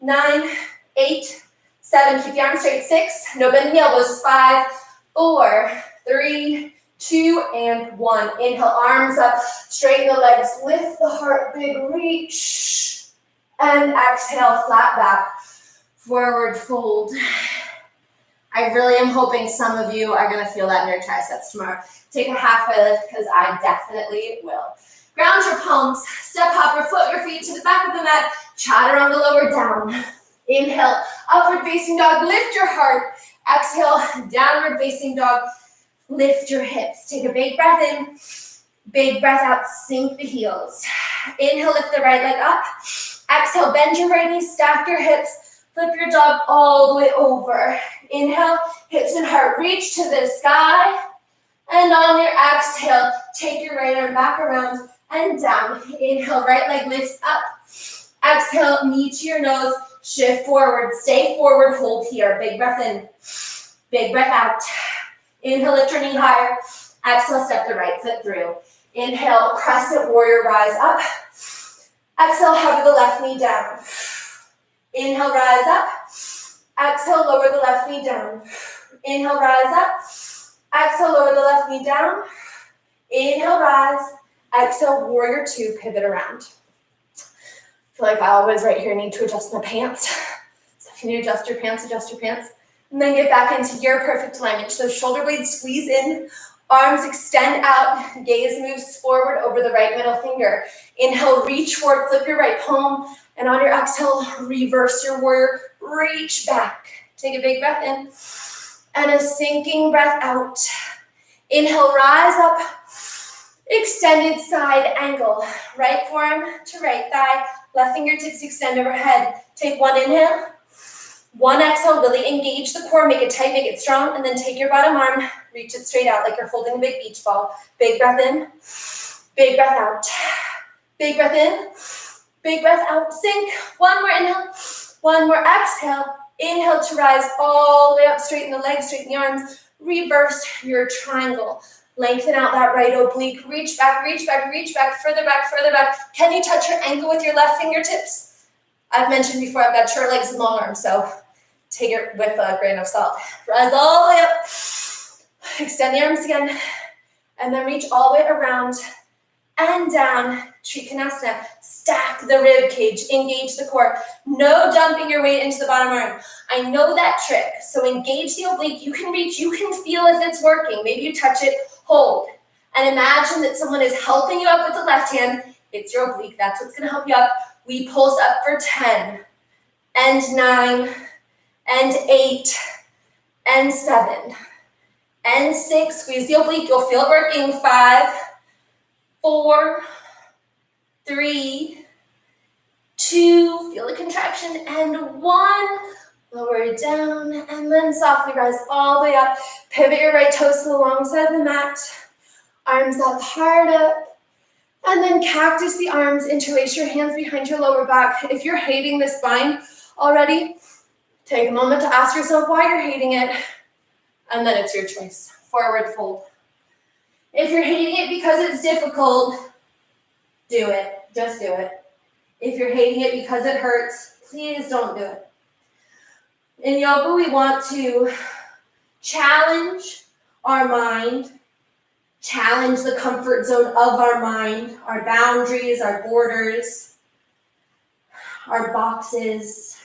9, 8, 7. Keep the arms straight. 6. No bending the elbows. 5, 4, 3, 2, and 1. Inhale, arms up, straighten the legs, lift the heart, big reach. And exhale, flat back, forward fold. I really am hoping some of you are gonna feel that in your triceps tomorrow. Take a halfway lift, because I definitely will. Ground your palms, step hopper, float your feet to the back of the mat, chaturanga lower down. Inhale, upward facing dog, lift your heart. Exhale, downward facing dog. Lift your hips. Take a big breath in. Big breath out. Sink the heels. Inhale, lift the right leg up. Exhale, bend your right knee. Stack your hips. Flip your dog all the way over. Inhale, hips and heart reach to the sky. And on your exhale, take your right arm back around and down. Inhale, right leg lifts up. Exhale, knee to your nose. Shift forward. Stay forward. Hold here. Big breath in. Big breath out. Inhale, lift your knee higher. Exhale, step the right foot through. Inhale, crescent warrior, rise up. Exhale, hug the left knee down. Inhale, rise up. Exhale, lower the left knee down. Inhale, rise up. Exhale, lower the left knee down. Inhale, rise. Exhale, warrior 2, pivot around. I feel like I always right here need to adjust my pants. So if you need to adjust your pants, adjust your pants. And then get back into your perfect alignment. So shoulder blades squeeze in, arms extend out, gaze moves forward over the right middle finger. Inhale, reach forward, flip your right palm, and on your exhale, reverse your warrior, reach back. Take a big breath in, and a sinking breath out. Inhale, rise up, extended side angle. Right forearm to right thigh, left fingertips extend overhead. Take one inhale. One exhale, really engage the core, make it tight, make it strong, and then take your bottom arm, reach it straight out like you're holding a big beach ball. Big breath in, big breath out. Big breath in, big breath out. Sink. One more inhale, one more exhale. Inhale to rise all the way up, straighten the legs, straighten the arms. Reverse your triangle. Lengthen out that right oblique. Reach back, reach back, reach back, further back, further back. Can you touch your ankle with your left fingertips? I've mentioned before, I've got short legs and long arms, so take it with a grain of salt. Rise all the way up. Extend the arms again. And then reach all the way around and down. Trikonasana. Stack the rib cage. Engage the core. No dumping your weight into the bottom arm. I know that trick. So engage the oblique. You can reach. You can feel if it's working. Maybe you touch it. Hold. And imagine that someone is helping you up with the left hand. It's your oblique. That's what's going to help you up. We pulse up for 10 and 9 and 8 and 7 and 6. Squeeze the oblique. You'll feel it working. 5, 4, 3, 2. Feel the contraction. And 1. Lower it down and then softly rise all the way up. Pivot your right toes to the long side of the mat. Arms up, heart up. And then cactus the arms, interlace your hands behind your lower back. If you're hating this spine already, take a moment to ask yourself why you're hating it, and then it's your choice. Forward fold. If you're hating it because it's difficult, do it. Just do it. If you're hating it because it hurts, please don't do it. In yoga, we want to challenge our mind, challenge the comfort zone of our mind, our boundaries, our borders, our boxes.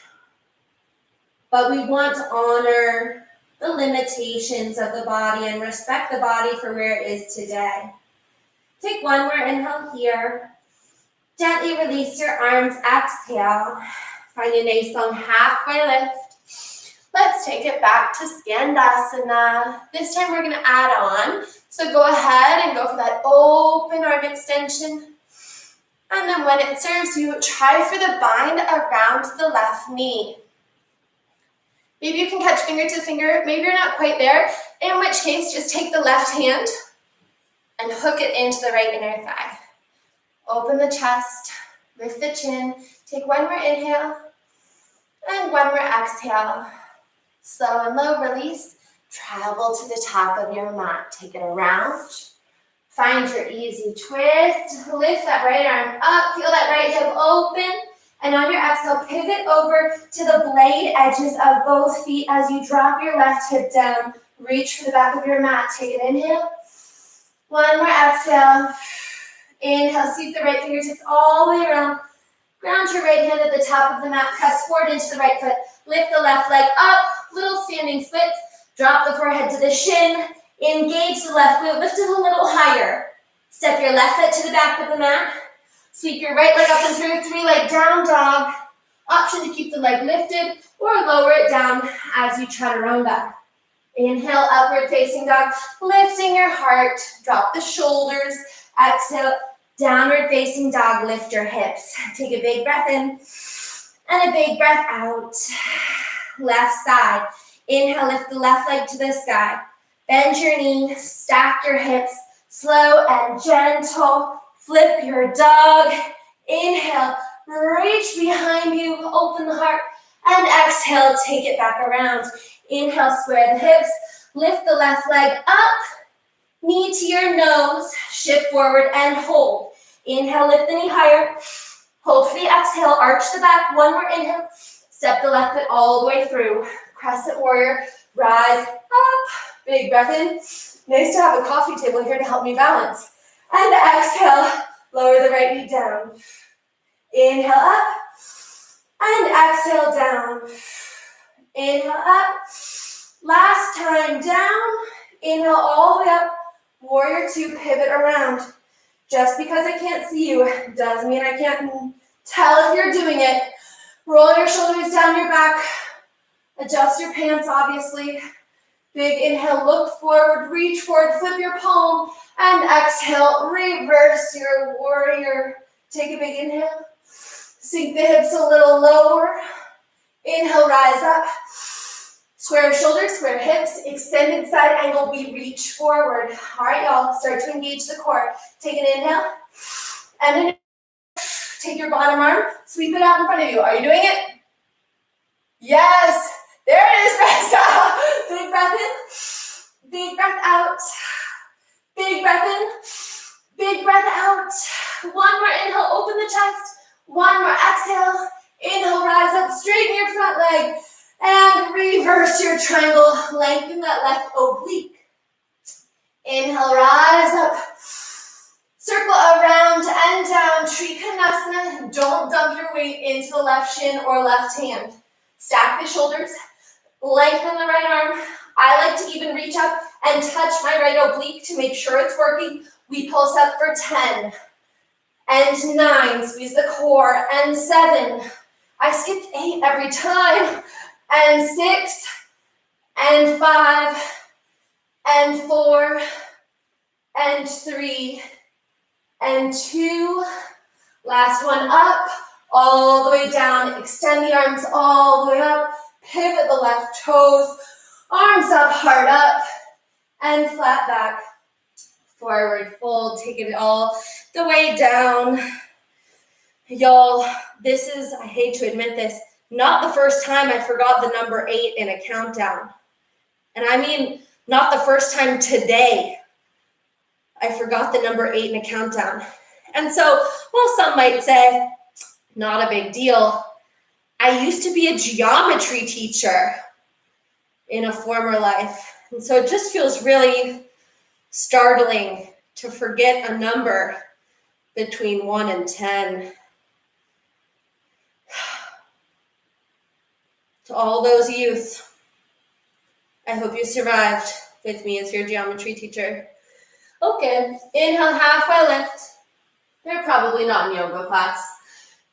But we want to honor the limitations of the body and respect the body for where it is today. Take one more inhale here. Gently release your arms, exhale. Find a nice long halfway lift. Let's take it back to Skandasana. This time we're gonna add on. So go ahead and go for that open arm extension. And then when it serves you, try for the bind around the left knee. Maybe you can catch finger to finger. Maybe you're not quite there, in which case just take the left hand and hook it into the right inner thigh. Open the chest, lift the chin. Take one more inhale and one more exhale. Slow and low release. Travel to the top of your mat. Take it around. Find your easy twist. Lift that right arm up. Feel that right hip open. And on your exhale, pivot over to the blade edges of both feet as you drop your left hip down. Reach for the back of your mat. Take an inhale. One more exhale. Inhale, sweep the right fingertips all the way around. Ground your right hand at the top of the mat. Press forward into the right foot. Lift the left leg up. Little standing splits. Drop the forehead to the shin. Engage the left glute. Lift it a little higher. Step your left foot to the back of the mat. Sweep your right leg up and through. Three-leg down dog. Option to keep the leg lifted or lower it down as you chaturanga. Inhale, upward facing dog. Lifting your heart. Drop the shoulders. Exhale, downward facing dog. Lift your hips. Take a big breath in and a big breath out. Left side. Inhale, lift the left leg to the sky. Bend your knee, stack your hips, slow and gentle. Flip your dog. Inhale, reach behind you, open the heart. And exhale, take it back around. Inhale, square the hips. Lift the left leg up. Knee to your nose. Shift forward and hold. Inhale, lift the knee higher. Hold for the exhale, arch the back. One more inhale. Step the left foot all the way through. Crescent warrior, rise up. Big breath in. Nice to have a coffee table here to help me balance. And exhale, lower the right knee down. Inhale up. And exhale down. Inhale up. Last time down. Inhale all the way up. Warrior two, pivot around. Just because I can't see you doesn't mean I can't tell if you're doing it. Roll your shoulders down your back. Adjust your pants, obviously. Big inhale, look forward, reach forward, flip your palm, and exhale, reverse your warrior. Take a big inhale. Sink the hips a little lower. Inhale, rise up. Square shoulders, square hips, extended side angle, we reach forward. All right, y'all, start to engage the core. Take an inhale, and an take your bottom arm, sweep it out in front of you. Are you doing it? Yes, there it is, Resta. Big breath in, big breath out. Big breath in, big breath out. One more inhale, open the chest. One more exhale. Inhale, rise up, straighten your front leg. And reverse your triangle, lengthen that left oblique. Inhale, rise up. Circle around and down, Trikonasana. Don't dump your weight into the left shin or left hand. Stack the shoulders, lengthen the right arm. I like to even reach up and touch my right oblique to make sure it's working. We pulse up for 10 and 9, squeeze the core, and 7. I skipped 8 every time. And 6, and 5, and 4, and 3, and 2. Last one up, all the way down. Extend the arms all the way up. Pivot the left toes. Arms up, heart up, and flat back. Forward fold, take it all the way down. Y'all, this is, I hate to admit this, not the first time I forgot the number 8 in a countdown. And I mean, not the first time today I forgot the number 8 in a countdown. And so, well, some might say, Not a big deal. I used to be a geometry teacher in a former life. And so it just feels really startling to forget a number between 1 and 10. To all those youth, I hope you survived with me as your geometry teacher. Okay, inhale, halfway lift. They're probably not in yoga class.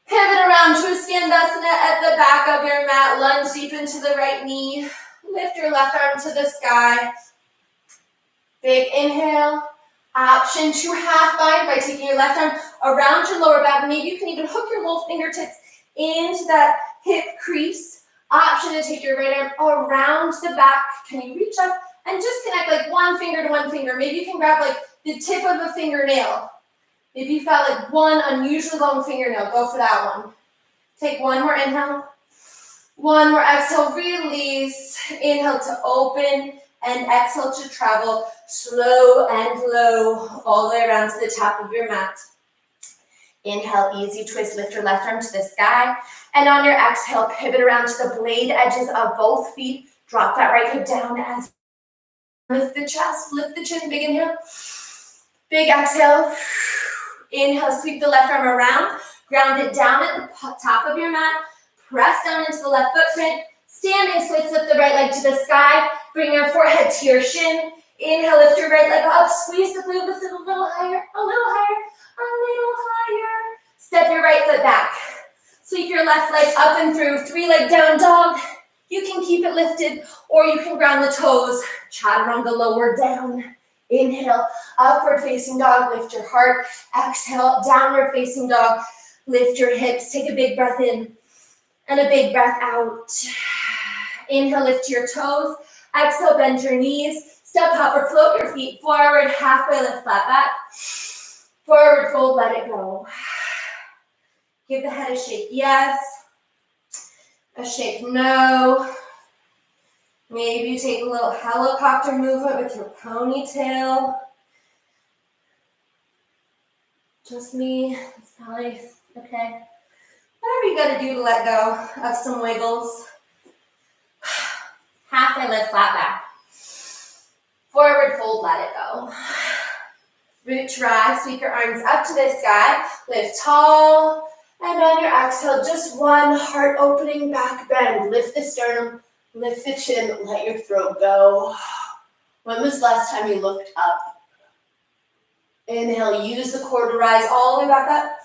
Pivot around to a Skandasana at the back of your mat. Lunge deep into the right knee. Lift your left arm to the sky. Big inhale. Option to half bind by taking your left arm around your lower back. Maybe you can even hook your little fingertips into that hip crease. Option to take your right arm around the back. Can you reach up and just connect like one finger to one finger? Maybe you can grab like the tip of a fingernail. If you've got like one unusually long fingernail, go for that one. Take one more inhale. One more exhale, release. Inhale to open and exhale to travel slow and low all the way around to the top of your mat. Inhale, easy twist, lift your left arm to the sky. And on your exhale, pivot around to the blade edges of both feet. Drop that right hip down as lift the chest, lift the chin, big inhale. Big exhale. Inhale, sweep the left arm around. Ground it down at the top of your mat. Press down into the left footprint. Standing splits up the right leg to the sky. Bring your forehead to your shin. Inhale, lift your right leg up. Squeeze the glute, lift it a little higher, a little higher, a little higher. Step your right foot back. Sweep your left leg up and through. 3-leg down dog. You can keep it lifted or you can ground the toes. Chaturanga lower down. Inhale, upward facing dog, lift your heart. Exhale, downward facing dog, lift your hips. Take a big breath in and a big breath out. Inhale, lift your toes. Exhale, bend your knees. Step, hop, or float your feet forward. Halfway lift, flat back. Forward fold, let it go. Give the head a shake, yes. A shake, no. Maybe you take a little helicopter movement with your ponytail. Just me, it's probably okay. Whatever you gotta do to let go of some wiggles. Halfway lift, flat back. Forward fold, let it go. Root rise, sweep your arms up to the sky. Lift tall. And on your exhale, just one heart opening back bend. Lift the sternum. Lift the chin, let your throat go. When was the last time you looked up? Inhale, use the core to rise all the way back up.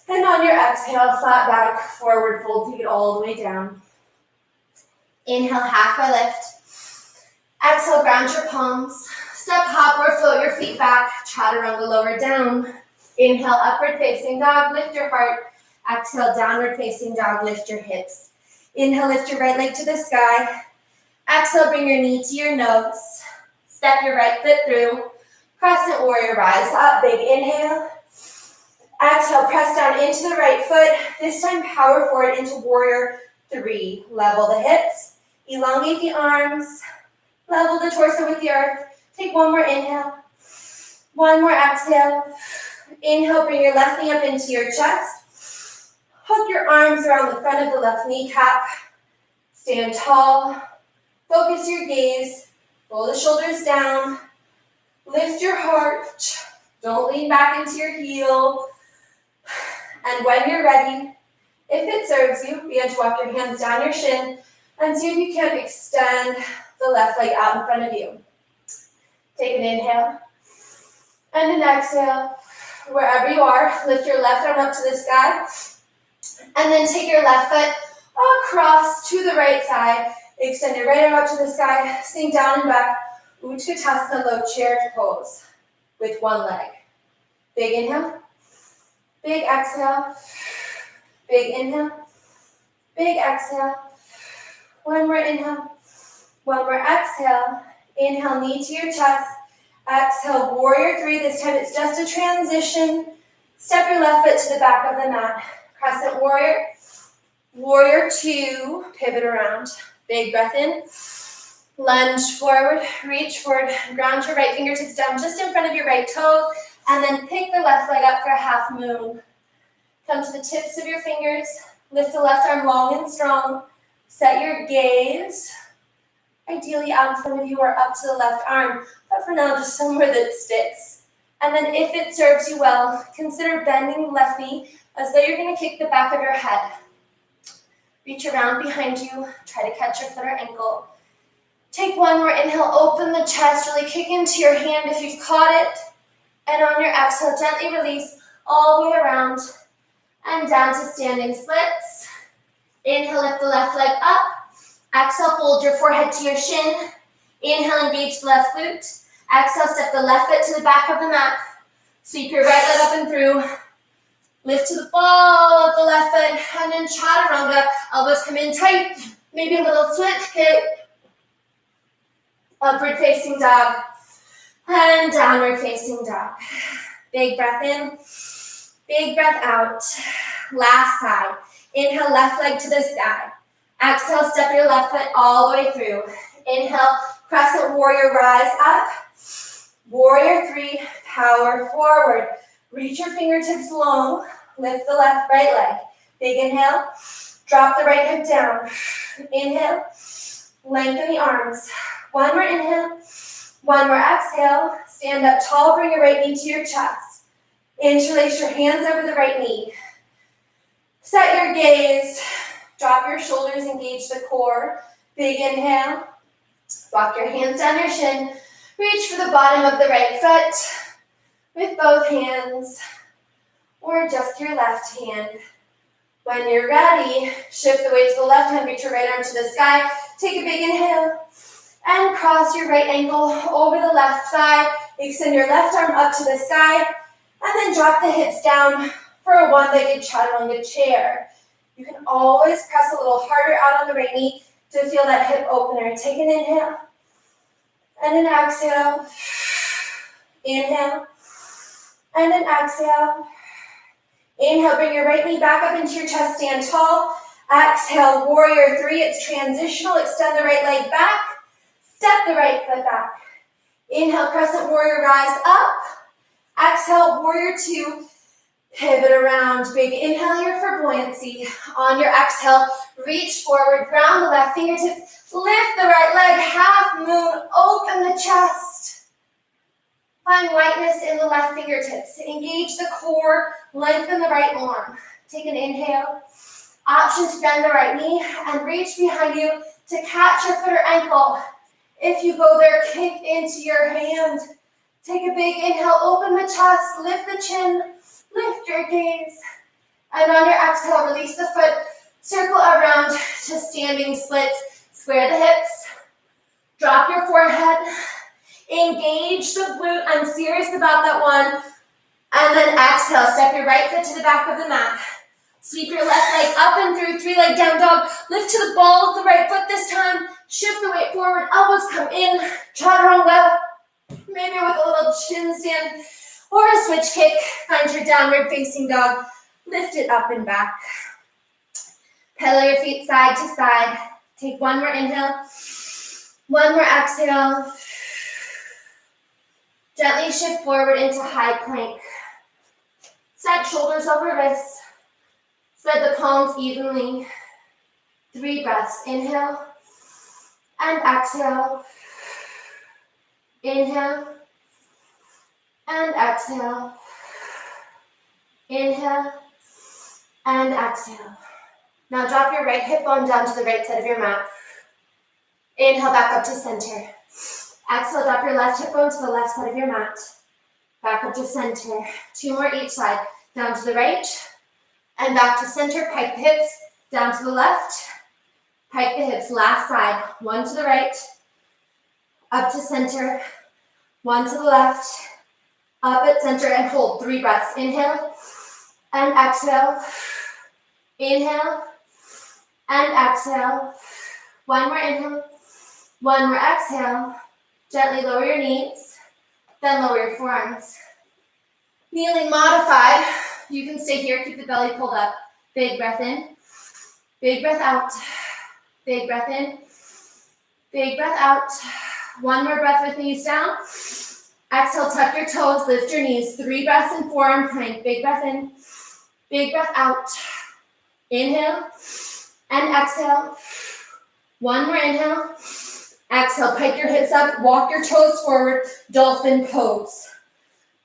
And on your exhale, flat back, forward fold, take it all the way down. Inhale, halfway lift. Exhale, ground your palms. Step, hop, or float your feet back. Chaturanga lower down. Inhale, upward facing dog, lift your heart. Exhale, downward facing dog, lift your hips. Inhale, lift your right leg to the sky. Exhale, bring your knee to your nose. Step your right foot through. Crescent warrior, rise up, big inhale. Exhale, press down into the right foot. This time, power forward into warrior 3. Level the hips, elongate the arms, level the torso with the earth. Take one more inhale. One more exhale. Inhale, bring your left knee up into your chest. Hook your arms around the front of the left kneecap. Stand tall. Focus your gaze. Roll the shoulders down. Lift your heart. Don't lean back into your heel. And when you're ready, if it serves you, begin to walk your hands down your shin and see if you can extend the left leg out in front of you. Take an inhale and an exhale. Wherever you are, lift your left arm up to the sky. And then take your left foot across to the right side. Extend your right arm up to the sky. Sink down and back. Utkatasana, low chair pose with one leg. Big inhale. Big exhale. Big inhale. Big exhale. One more inhale. One more exhale. Inhale, knee to your chest. Exhale, warrior 3. This time it's just a transition. Step your left foot to the back of the mat. Crescent warrior. Warrior 2. Pivot around. Big breath in. Lunge forward. Reach forward. Ground your right fingertips down just in front of your right toes. And then pick the left leg up for a half moon. Come to the tips of your fingers. Lift the left arm long and strong. Set your gaze, ideally out in front of you or up to the left arm, but for now, just somewhere that sticks. And then if it serves you well, consider bending the left knee as though you're going to kick the back of your head. Reach around behind you. Try to catch your foot or ankle. Take one more inhale. Open the chest. Really kick into your hand if you've caught it. And on your exhale, gently release all the way around and down to standing splits. Inhale, lift the left leg up. Exhale, fold your forehead to your shin. Inhale, engage the left glute. Exhale, step the left foot to the back of the mat. Sweep your right leg up and through. Lift to the ball of the left foot, and then chaturanga. Elbows come in tight. Maybe a little switch kick. Upward facing dog. And downward facing dog. Big breath in. Big breath out. Last side. Inhale, left leg to the sky. Exhale, step your left foot all the way through. Inhale, crescent warrior, rise up. Warrior 3, power forward. Reach your fingertips long. Lift the left, right leg. Big inhale. Drop the right hip down. Inhale. Lengthen the arms. One more inhale. One more exhale. Stand up tall. Bring your right knee to your chest. Interlace your hands over the right knee. Set your gaze. Drop your shoulders. Engage the core. Big inhale. Walk your hands down your shin. Reach for the bottom of the right foot with both hands or just your left hand. When you're ready, shift the weight to the left hand, reach your right arm to the sky. Take a big inhale and cross your right ankle over the left thigh. Extend your left arm up to the sky and then drop the hips down for a one-legged chaturanga chair. You can always press a little harder out on the right knee to feel that hip opener. Take an inhale. And an exhale, inhale, and an exhale. Inhale, bring your right knee back up into your chest, stand tall. Exhale, warrior 3, it's transitional. Extend the right leg back, step the right foot back. Inhale, crescent warrior, rise up. Exhale, warrior 2, pivot around. Big inhale here for buoyancy. On your exhale, reach forward, ground the left fingertips. Lift the right leg, half moon, open the chest. Find lightness in the left fingertips. Engage the core, lengthen the right arm. Take an inhale. Option to bend the right knee and reach behind you to catch your foot or ankle. If you go there, kick into your hand. Take a big inhale, open the chest, lift the chin, lift your gaze. And on your exhale, release the foot, circle around to standing splits. Square the hips, drop your forehead, engage the glute. I'm serious about that one. And then exhale, step your right foot to the back of the mat. Sweep your left leg up and through, 3-leg down dog. Lift to the ball of the right foot this time. Shift the weight forward, elbows come in. Chaturanga, maybe with a little chin stand or a switch kick. Find your downward facing dog. Lift it up and back. Pedal your feet side to side. Take one more inhale, one more exhale. Gently shift forward into high plank. Set shoulders over wrists. Spread the palms evenly. 3 breaths. Inhale and exhale. Inhale and exhale. Inhale and exhale. Now drop your right hip bone down to the right side of your mat. Inhale back up to center. Exhale, drop your left hip bone to the left side of your mat. Back up to center. 2 more each side. Down to the right and back to center. Pike the hips down to the left. Pike the hips, last side. 1 to the right, up to center. 1 to the left, up at center, and hold. 3 breaths. Inhale and exhale. Inhale and exhale. 1 more inhale, 1 more exhale. Gently lower your knees, then lower your forearms. Kneeling modified. You can stay here, keep the belly pulled up. Big breath in, big breath out. Big breath in, big breath out. 1 more breath with knees down. Exhale, tuck your toes, lift your knees. 3 breaths in forearm plank. Big breath in, Big breath out. Inhale and exhale. One more inhale. Exhale, pike your hips up, walk your toes forward, dolphin pose.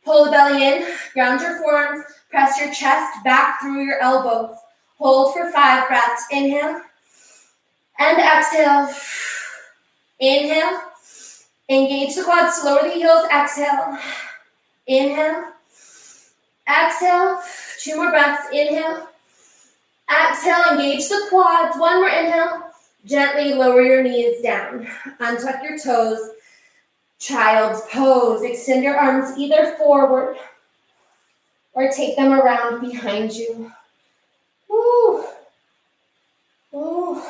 Pull the belly in, ground your forearms, press your chest back through your elbows. Hold for 5 breaths. Inhale and exhale. Inhale. Engage the quads, lower the heels, exhale. Inhale. Exhale. 2 more breaths. Inhale. Exhale, engage the quads. 1 more inhale. Gently lower your knees down. Untuck your toes. Child's pose. Extend your arms either forward or take them around behind you. Woo. Woo.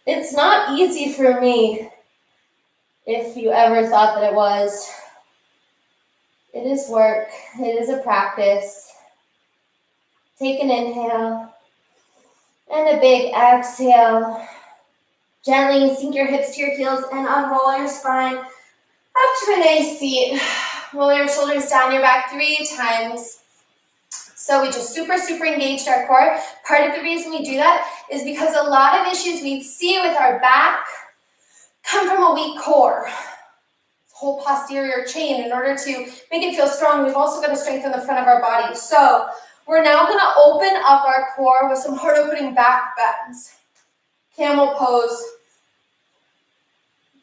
It's not easy for me, if you ever thought that it was. It is work. It is a practice. Take an inhale and a big exhale. Gently sink your hips to your heels and unroll your spine up to a nice seat. Roll your shoulders down your back 3 times. So we just super engaged our core. Part of the reason we do that is because a lot of issues we see with our back come from a weak core. Whole posterior chain. In order to make it feel strong, we've also got to strengthen the front of our body. So we're now going to open up our core with some heart-opening back bends. Camel pose.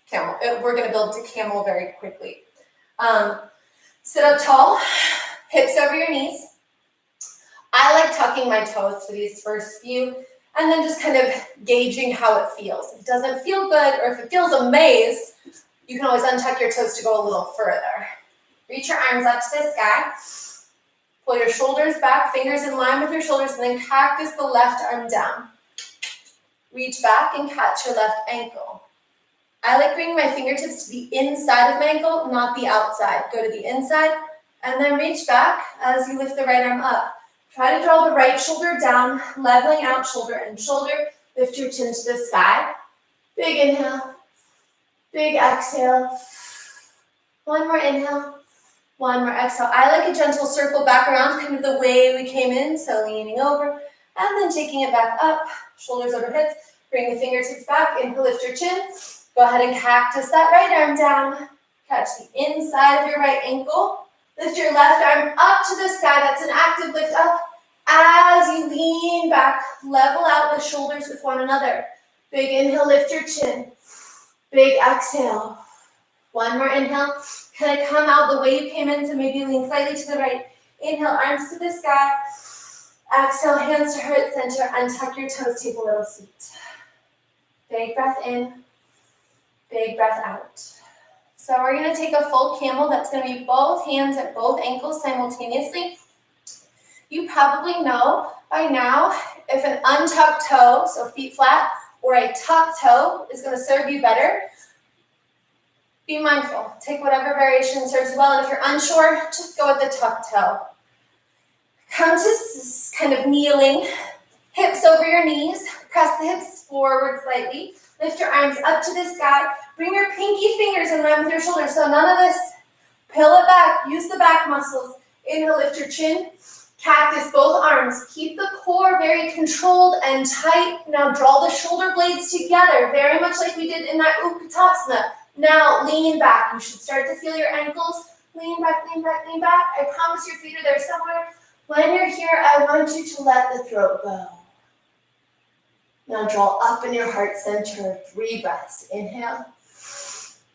Camel. We're going to build to camel very quickly. Sit up tall, hips over your knees. I like tucking my toes for these first few, and then just kind of gauging how it feels. If it doesn't feel good, or if it feels a maze, you can always untuck your toes to go a little further. Reach your arms up to the sky. Pull your shoulders back, fingers in line with your shoulders, and then cactus the left arm down. Reach back and catch your left ankle. I like bringing my fingertips to the inside of my ankle, not the outside. Go to the inside, and then reach back as you lift the right arm up. Try to draw the right shoulder down, leveling out shoulder and shoulder. Lift your chin to the sky. Big inhale. Big exhale. 1 more inhale. 1 more exhale. I like a gentle circle back around, kind of the way we came in. So leaning over and then taking it back up. Shoulders over hips. Bring the fingertips back. Inhale, lift your chin. Go ahead and cactus that right arm down. Catch the inside of your right ankle. Lift your left arm up to the sky. That's an active lift up. As you lean back, level out the shoulders with one another. Big inhale, lift your chin. Big exhale. 1 more inhale. Kind of come out the way you came in, so maybe lean slightly to the right. Inhale, arms to the sky. Exhale, hands to heart center. Untuck your toes, take a little seat. Big breath in. Big breath out. So we're going to take a full camel. That's going to be both hands at both ankles simultaneously. You probably know by now if an untucked toe, so feet flat, or a tucked toe is going to serve you better. Be mindful. Take whatever variation serves you well. And if you're unsure, just go with the tucked toe. Come to kind of kneeling, hips over your knees. Press the hips forward slightly. Lift your arms up to the sky. Bring your pinky fingers in line with your shoulders. So none of this. Peel it back. Use the back muscles. Inhale, lift your chin. Cactus both arms. Keep the core very controlled and tight. Now draw the shoulder blades together, very much like we did in that Utkatasana. Now lean back. You should start to feel your ankles. Lean back, lean back, lean back. I promise your feet are there somewhere. When you're here, I want you to let the throat go. Now draw up in your heart center. 3 breaths. Inhale.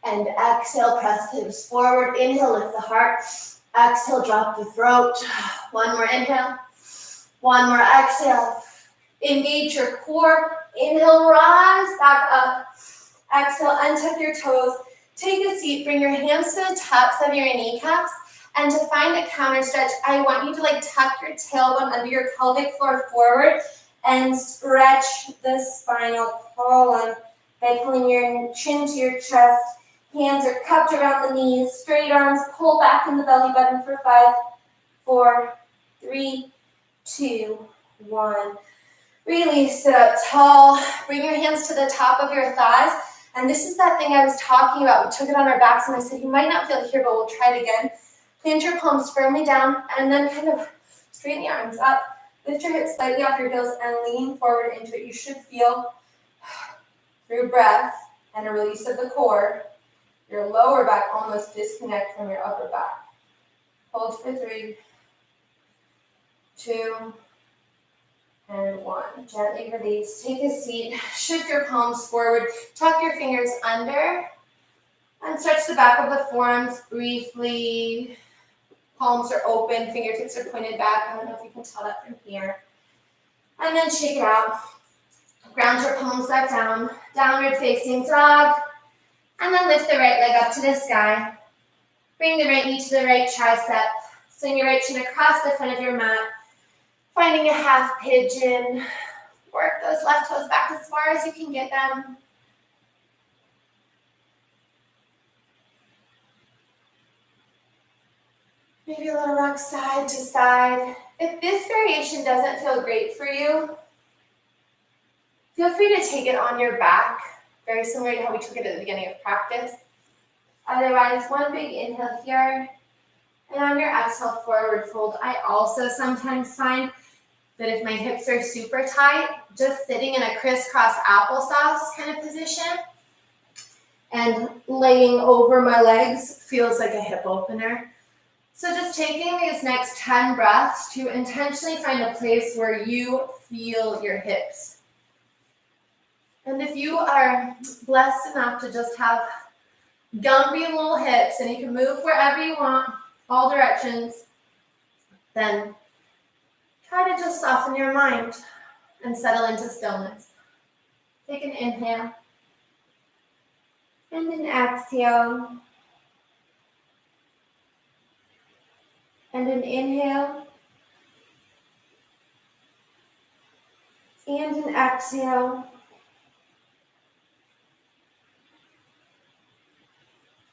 And exhale, press the hips forward. Inhale, lift the heart. Exhale, drop the throat. 1 more inhale. 1 more exhale. Engage your core. Inhale, rise back up. Exhale, untuck your toes. Take a seat. Bring your hands to the tops of your kneecaps. And to find a counter stretch, I want you to tuck your tailbone under your pelvic floor forward and stretch the spinal column by pulling your chin to your chest. Hands are cupped around the knees, straight arms, pull back in the belly button for 5, 4, 3, 2, 1. Release, sit up tall. Bring your hands to the top of your thighs. And this is that thing I was talking about. We took it on our backs and I said, you might not feel it here, but we'll try it again. Plant your palms firmly down and then kind of straighten the arms up. Lift your hips slightly off your heels and lean forward into it. You should feel through breath and a release of the core, your lower back almost disconnect from your upper back. Hold for 3, 2, and 1. Gently release. Take a seat. Shift your palms forward. Tuck your fingers under and stretch the back of the forearms briefly. Palms are open, fingertips are pointed back. I don't know if you can tell that from here. And then shake it out. Ground your palms back down. Downward facing dog. And then lift the right leg up to the sky. Bring the right knee to the right tricep. Swing your right shin across the front of your mat. Finding a half pigeon. Work those left toes back as far as you can get them. Maybe a little rock side to side. If this variation doesn't feel great for you, feel free to take it on your back, very similar to how we took it at the beginning of practice. Otherwise, one big inhale here, and on your exhale, forward fold. I also sometimes find that if my hips are super tight, just sitting in a crisscross applesauce kind of position and laying over my legs feels like a hip opener. So just taking these next 10 breaths to intentionally find a place where you feel your hips. And if you are blessed enough to just have gumpy little hips and you can move wherever you want, all directions, then try to just soften your mind and settle into stillness. Take an inhale and an exhale. And an inhale and an exhale.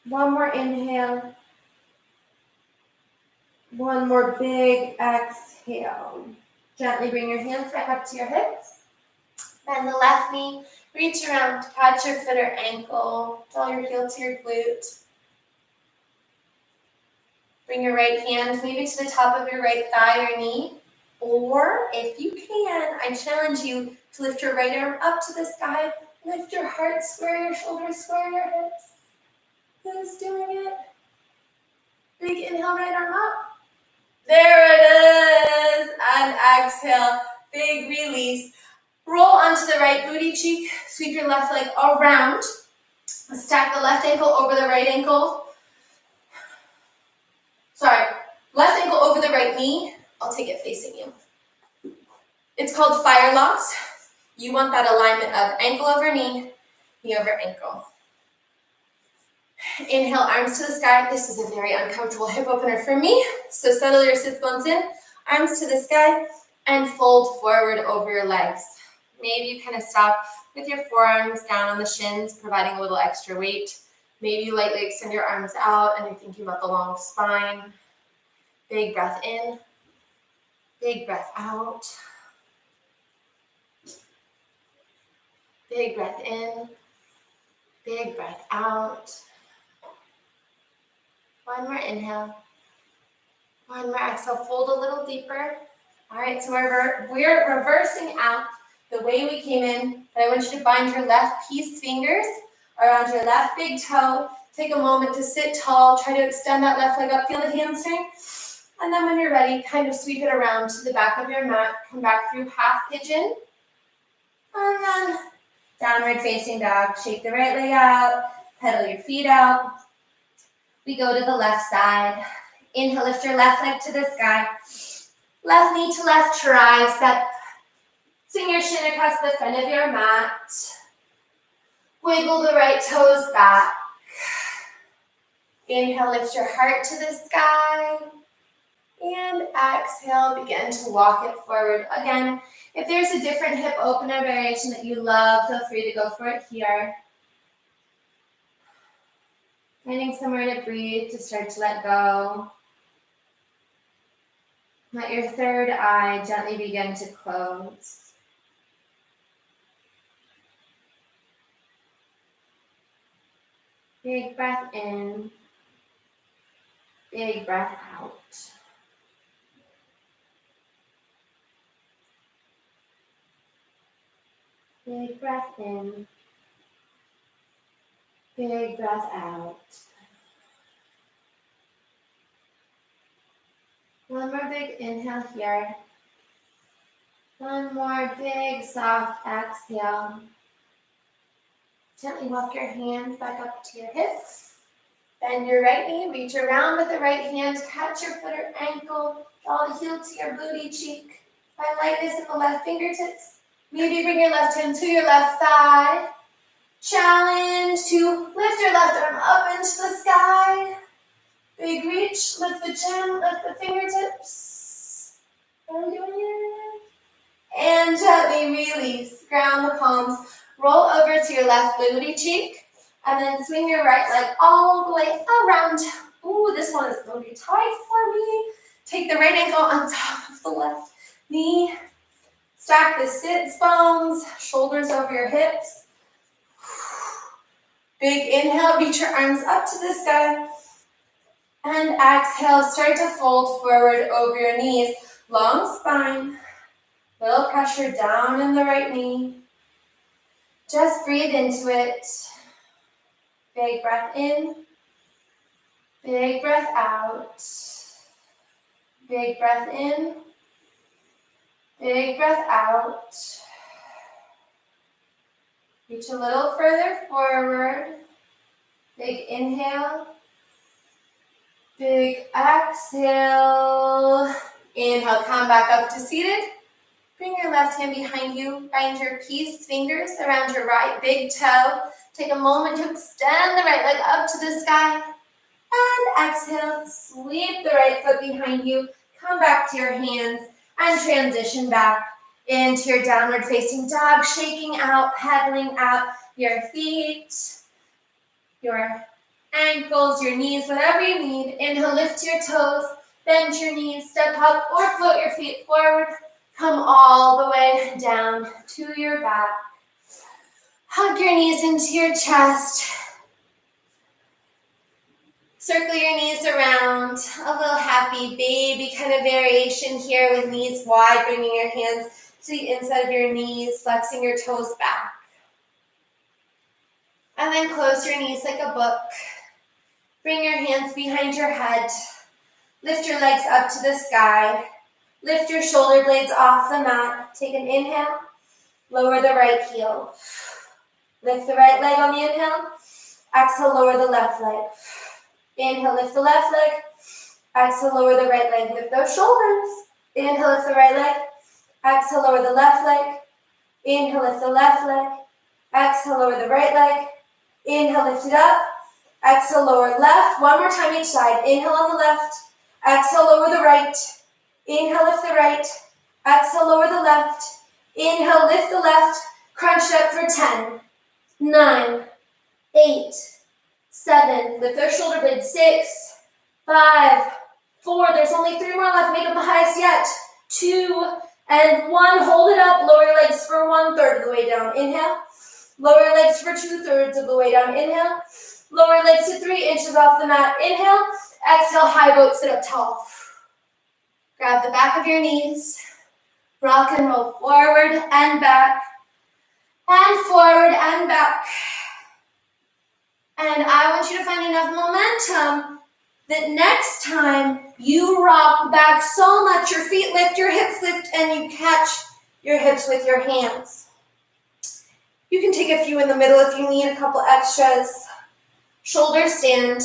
One more inhale. One more big exhale. Gently bring your hands back up to your hips. Bend the left knee. Reach around, touch your foot or ankle. Draw your heel to your glute. Bring your right hand maybe to the top of your right thigh or knee. Or if you can, I challenge you to lift your right arm up to the sky. Lift your heart, square your shoulders, square your hips. Who's doing it? Big inhale, right arm up. There it is. And exhale, big release. Roll onto the right booty cheek. Sweep your left leg around. Stack the left ankle over the right ankle. Left ankle over the right knee. I'll take it facing you. It's called fire locks. You want that alignment of ankle over knee, knee over ankle. Inhale, arms to the sky. This is a very uncomfortable hip opener for me. So settle your sit bones in, arms to the sky, and fold forward over your legs. Maybe you kind of stop with your forearms down on the shins, providing a little extra weight. Maybe you lightly extend your arms out and you're thinking about the long spine. Big breath in, big breath out. Big breath in, big breath out. One more inhale. One more exhale. Fold a little deeper. All right, so we're reversing out the way we came in. But I want you to bind your left peace fingers around your left big toe. Take a moment to sit tall. Try to extend that left leg up. Feel the hamstring. And then when you're ready, kind of sweep it around to the back of your mat. Come back through half pigeon. And then downward facing dog. Shake the right leg out. Pedal your feet out. We go to the left side. Inhale, lift your left leg to the sky. Left knee to left tricep. Swing your shin across the front of your mat. Wiggle the right toes back. Inhale, lift your heart to the sky. And exhale, begin to walk it forward. Again, if there's a different hip opener variation that you love, feel free to go for it here. Finding somewhere to breathe, to start to let go. Let your third eye gently begin to close. Big breath in. Big breath out. Big breath in. Big breath out. One more big inhale here. One more big soft exhale. Gently walk your hands back up to your hips. Bend your right knee, reach around with the right hand, catch your foot or ankle, draw the heel to your booty cheek. Find lightness in the left fingertips. Maybe bring your left hand to your left thigh. Challenge to lift your left arm up into the sky. Big reach, lift the chin, lift the fingertips. What are we doing here? And gently release. Ground the palms. Roll over to your left booty cheek. And then swing your right leg all the way around. Ooh, this one is going to be tight for me. Take the right ankle on top of the left knee. Stack the sits bones, shoulders over your hips. Big inhale, reach your arms up to the sky. And exhale, start to fold forward over your knees. Long spine. Little pressure down in the right knee. Just breathe into it. Big breath in. Big breath out. Big breath in. Big breath out. Reach a little further forward. Big inhale. Big exhale. Inhale, come back up to seated. Bring your left hand behind you. Bind your peace fingers around your right big toe. Take a moment to extend the right leg up to the sky. And exhale, sweep the right foot behind you. Come back to your hands and transition back into your downward facing dog, shaking out, pedaling out your feet, your ankles, your knees, whatever you need. Inhale, lift your toes, bend your knees, step up or float your feet forward. Come all the way down to your back. Hug your knees into your chest. Circle your knees around. A little happy baby kind of variation here with knees wide, bringing your hands to the inside of your knees, flexing your toes back. And then close your knees like a book. Bring your hands behind your head. Lift your legs up to the sky. Lift your shoulder blades off the mat. Take an inhale. Lower the right heel. Lift the right leg on the inhale. Exhale, lower the left leg. Inhale, lift the left leg. Exhale, lower the right leg. Lift those shoulders. Inhale, lift the right leg. Exhale, lower the left leg. Inhale, lift the left leg. Exhale, lower the right leg. Inhale, lift it up. Exhale, lower left. One more time each side. Inhale on the left. Exhale, lower the right. Inhale, lift the right. Exhale, lower the left. Inhale, lift the left. Crunch it up for 10, 9, 8, 7. Lift those shoulder blades. 6, 5, 4. There's only 3 more left. Make them the highest yet. 2 and 1. Hold it up. Lower your legs for 1/3 of the way down. Inhale. Lower your legs for 2/3 of the way down. Inhale. Lower your legs to 3 inches off the mat. Inhale. Exhale, high boat, sit up tall. Grab the back of your knees. Rock and roll forward and back. And forward and back. And I want you to find enough momentum that next time you rock back so much, your feet lift, your hips lift, and you catch your hips with your hands. You can take a few in the middle if you need a couple extras. Shoulder stand.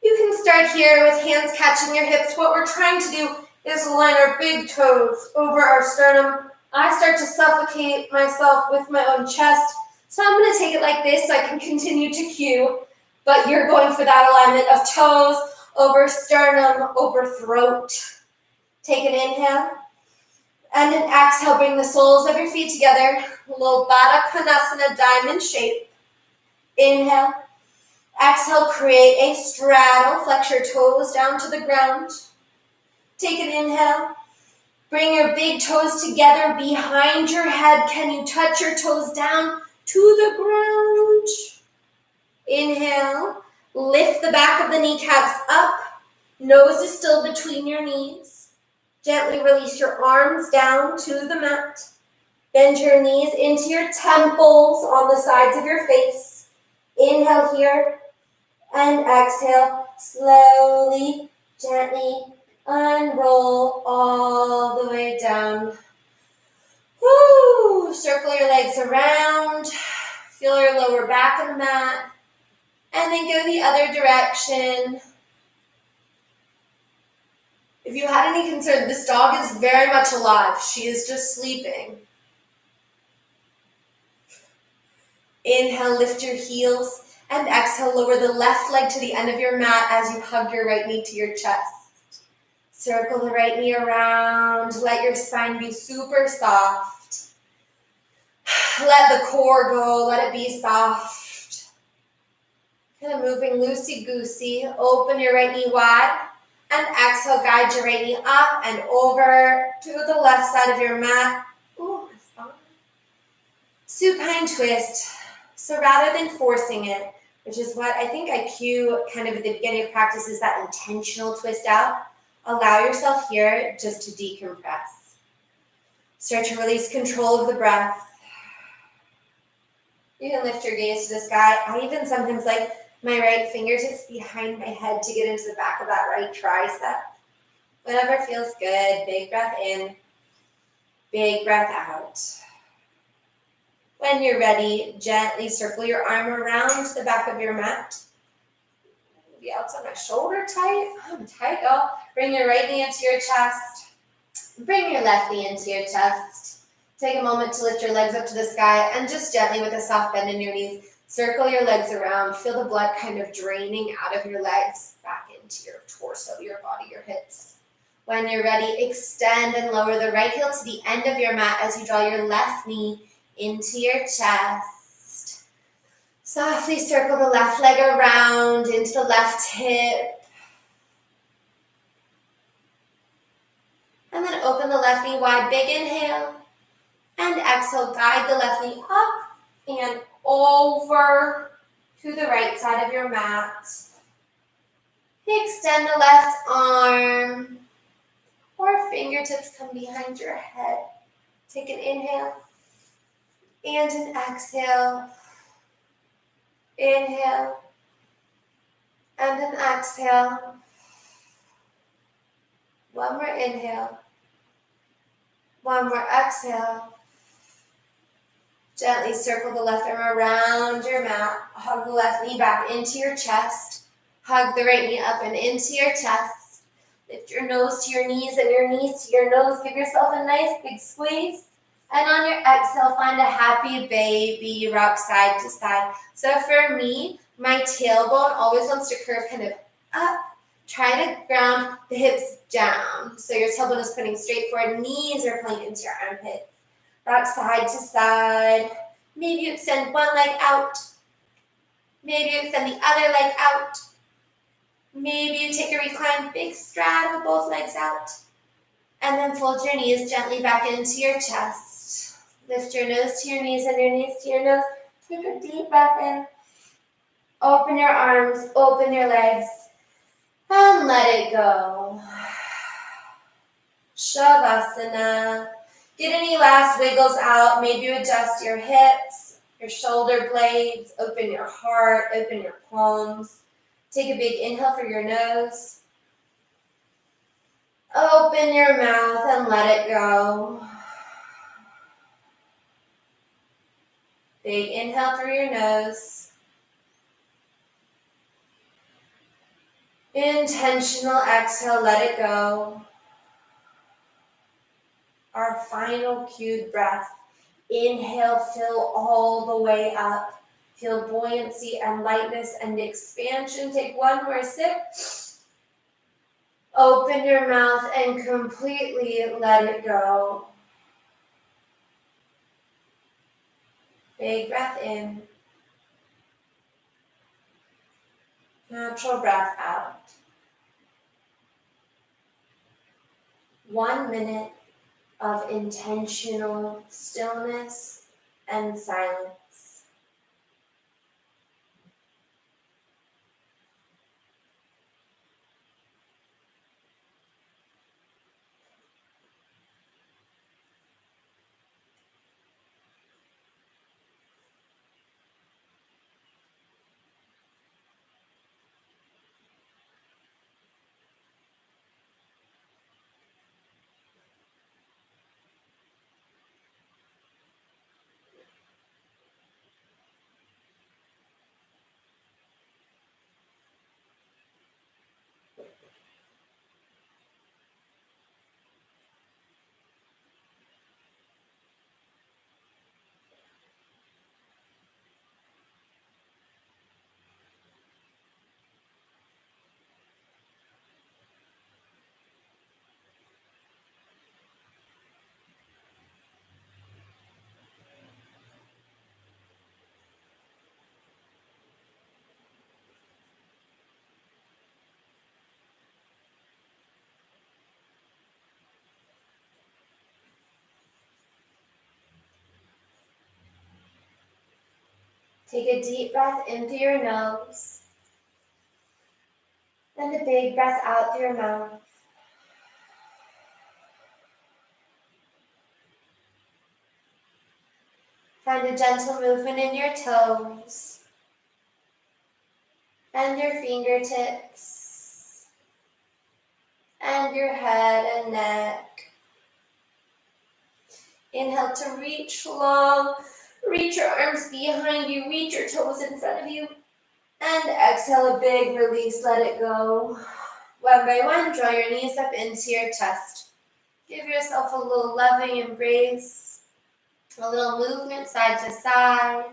You can start here with hands catching your hips. What we're trying to do is align our big toes over our sternum. I start to suffocate myself with my own chest. So I'm going to take it like this so I can continue to cue. But you're going for that alignment of toes over sternum, over throat. Take an inhale. And an exhale, bring the soles of your feet together. A little Baddha Konasana diamond shape. Inhale. Exhale, create a straddle. Flex your toes down to the ground. Take an inhale. Bring your big toes together behind your head. Can you touch your toes down to the ground? Inhale. Lift the back of the kneecaps up. Nose is still between your knees. Gently release your arms down to the mat. Bend your knees into your temples on the sides of your face. Inhale here and exhale. Slowly, gently unroll all the way down. Woo! Circle your legs around. Feel your lower back on the mat. And then go the other direction. If you had any concern, this dog is very much alive. She is just sleeping. Inhale, lift your heels, and exhale, lower the left leg to the end of your mat as you hug your right knee to your chest. Circle the right knee around. Let your spine be super soft. Let the core go. Let it be soft. Kind of moving loosey-goosey. Open your right knee wide. And exhale, guide your right knee up and over to the left side of your mat. Ooh, supine twist. So rather than forcing it, which is what I think I cue kind of at the beginning of practice, is that intentional twist out, allow yourself here just to decompress. Start to release control of the breath. You can lift your gaze to the sky. I even sometimes like my right fingertips behind my head to get into the back of that right tricep. Whatever feels good. Big breath in, big breath out. When you're ready, gently circle your arm around the back of your mat. Maybe outside my shoulder tight. I'm tight, y'all. Bring your right knee into your chest. Bring your left knee into your chest. Take a moment to lift your legs up to the sky and just gently with a soft bend in your knees, circle your legs around. Feel the blood kind of draining out of your legs back into your torso, your body, your hips. When you're ready, extend and lower the right heel to the end of your mat as you draw your left knee into your chest. Softly circle the left leg around into the left hip. And then open the left knee wide. Big inhale. And exhale, guide the left knee up and over to the right side of your mat. Extend the left arm, or fingertips come behind your head. Take an inhale and an exhale. Inhale and an exhale. One more inhale. One more exhale. Gently circle the left arm around your mat. Hug the left knee back into your chest. Hug the right knee up and into your chest. Lift your nose to your knees and your knees to your nose. Give yourself a nice big squeeze. And on your exhale, find a happy baby. Rock side to side. So for me, my tailbone always wants to curve kind of up. Try to ground the hips down. So your tailbone is pointing straight forward. Knees are pointing into your armpits. Rock side to side. Maybe you extend one leg out. Maybe you extend the other leg out. Maybe you take a recline, big stride with both legs out. And then fold your knees gently back into your chest. Lift your nose to your knees and your knees to your nose. Take a deep breath in. Open your arms, open your legs, and let it go. Shavasana. Get any last wiggles out. Maybe you adjust your hips, your shoulder blades, open your heart, open your palms. Take a big inhale through your nose. Open your mouth and let it go. Big inhale through your nose. Intentional exhale, let it go. Our final cued breath. Inhale, fill all the way up. Feel buoyancy and lightness and expansion. Take one more sip. Open your mouth and completely let it go. Big breath in. Natural breath out. 1 minute of intentional stillness and silence. Take a deep breath in through your nose. And a big breath out through your mouth. Find a gentle movement in your toes and your fingertips and your head and neck. Inhale to reach long, reach your arms behind you, reach your toes in front of you, and exhale a big release, let it go. One by one, draw your knees up into your chest. Give yourself a little loving embrace, a little movement side to side.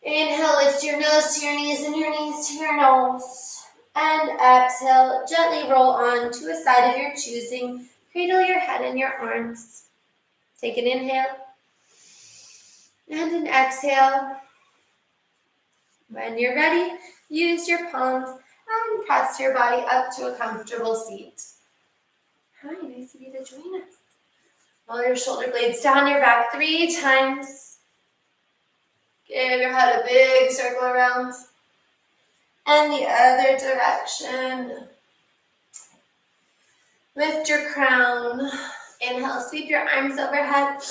Inhale, lift your nose to your knees and your knees to your nose. And exhale, gently roll on to a side of your choosing. Cradle your head in your arms. Take an inhale and an exhale. When you're ready, use your palms and press your body up to a comfortable seat. Hi, nice of you to join us. Roll your shoulder blades down your back 3 times. Give your head a big circle around. And the other direction. Lift your crown. Inhale, sweep your arms overhead.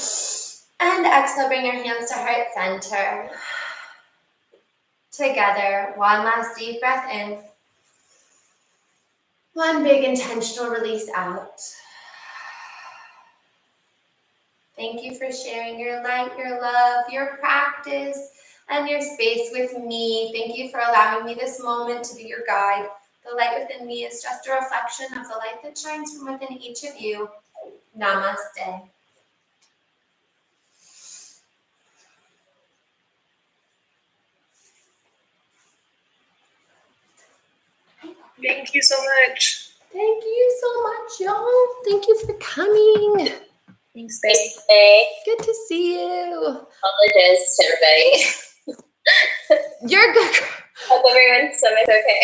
And exhale, bring your hands to heart center. Together, one last deep breath in. One big intentional release out. Thank you for sharing your light, your love, your practice, and your space with me. Thank you for allowing me this moment to be your guide. The light within me is just a reflection of the light that shines from within each of you. Namaste. Thank you so much. Thank you so much, y'all. Thank you for coming. Thanks, babe. Hey, Good to see you. apologize to everybody. You're good. Hope everyone's stomach's okay.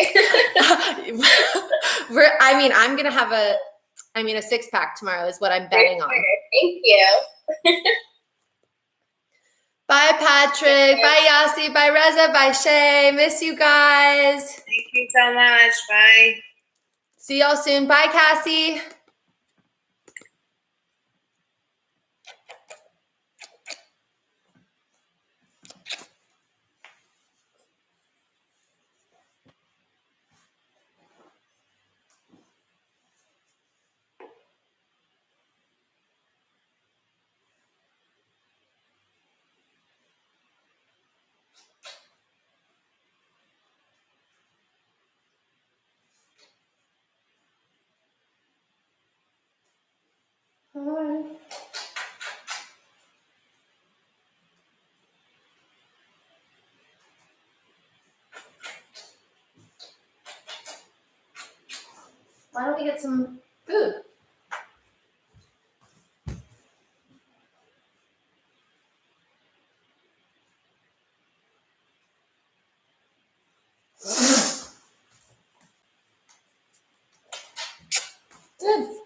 I'm gonna have a 6-pack tomorrow is what I'm betting on. Thank you. Bye, Patrick. Bye, Yasi. Bye, Reza. Bye, Shay. Miss you guys. Thank you so much. Bye. See y'all soon. Bye, Cassie. Hi. Why don't we get some food? Good.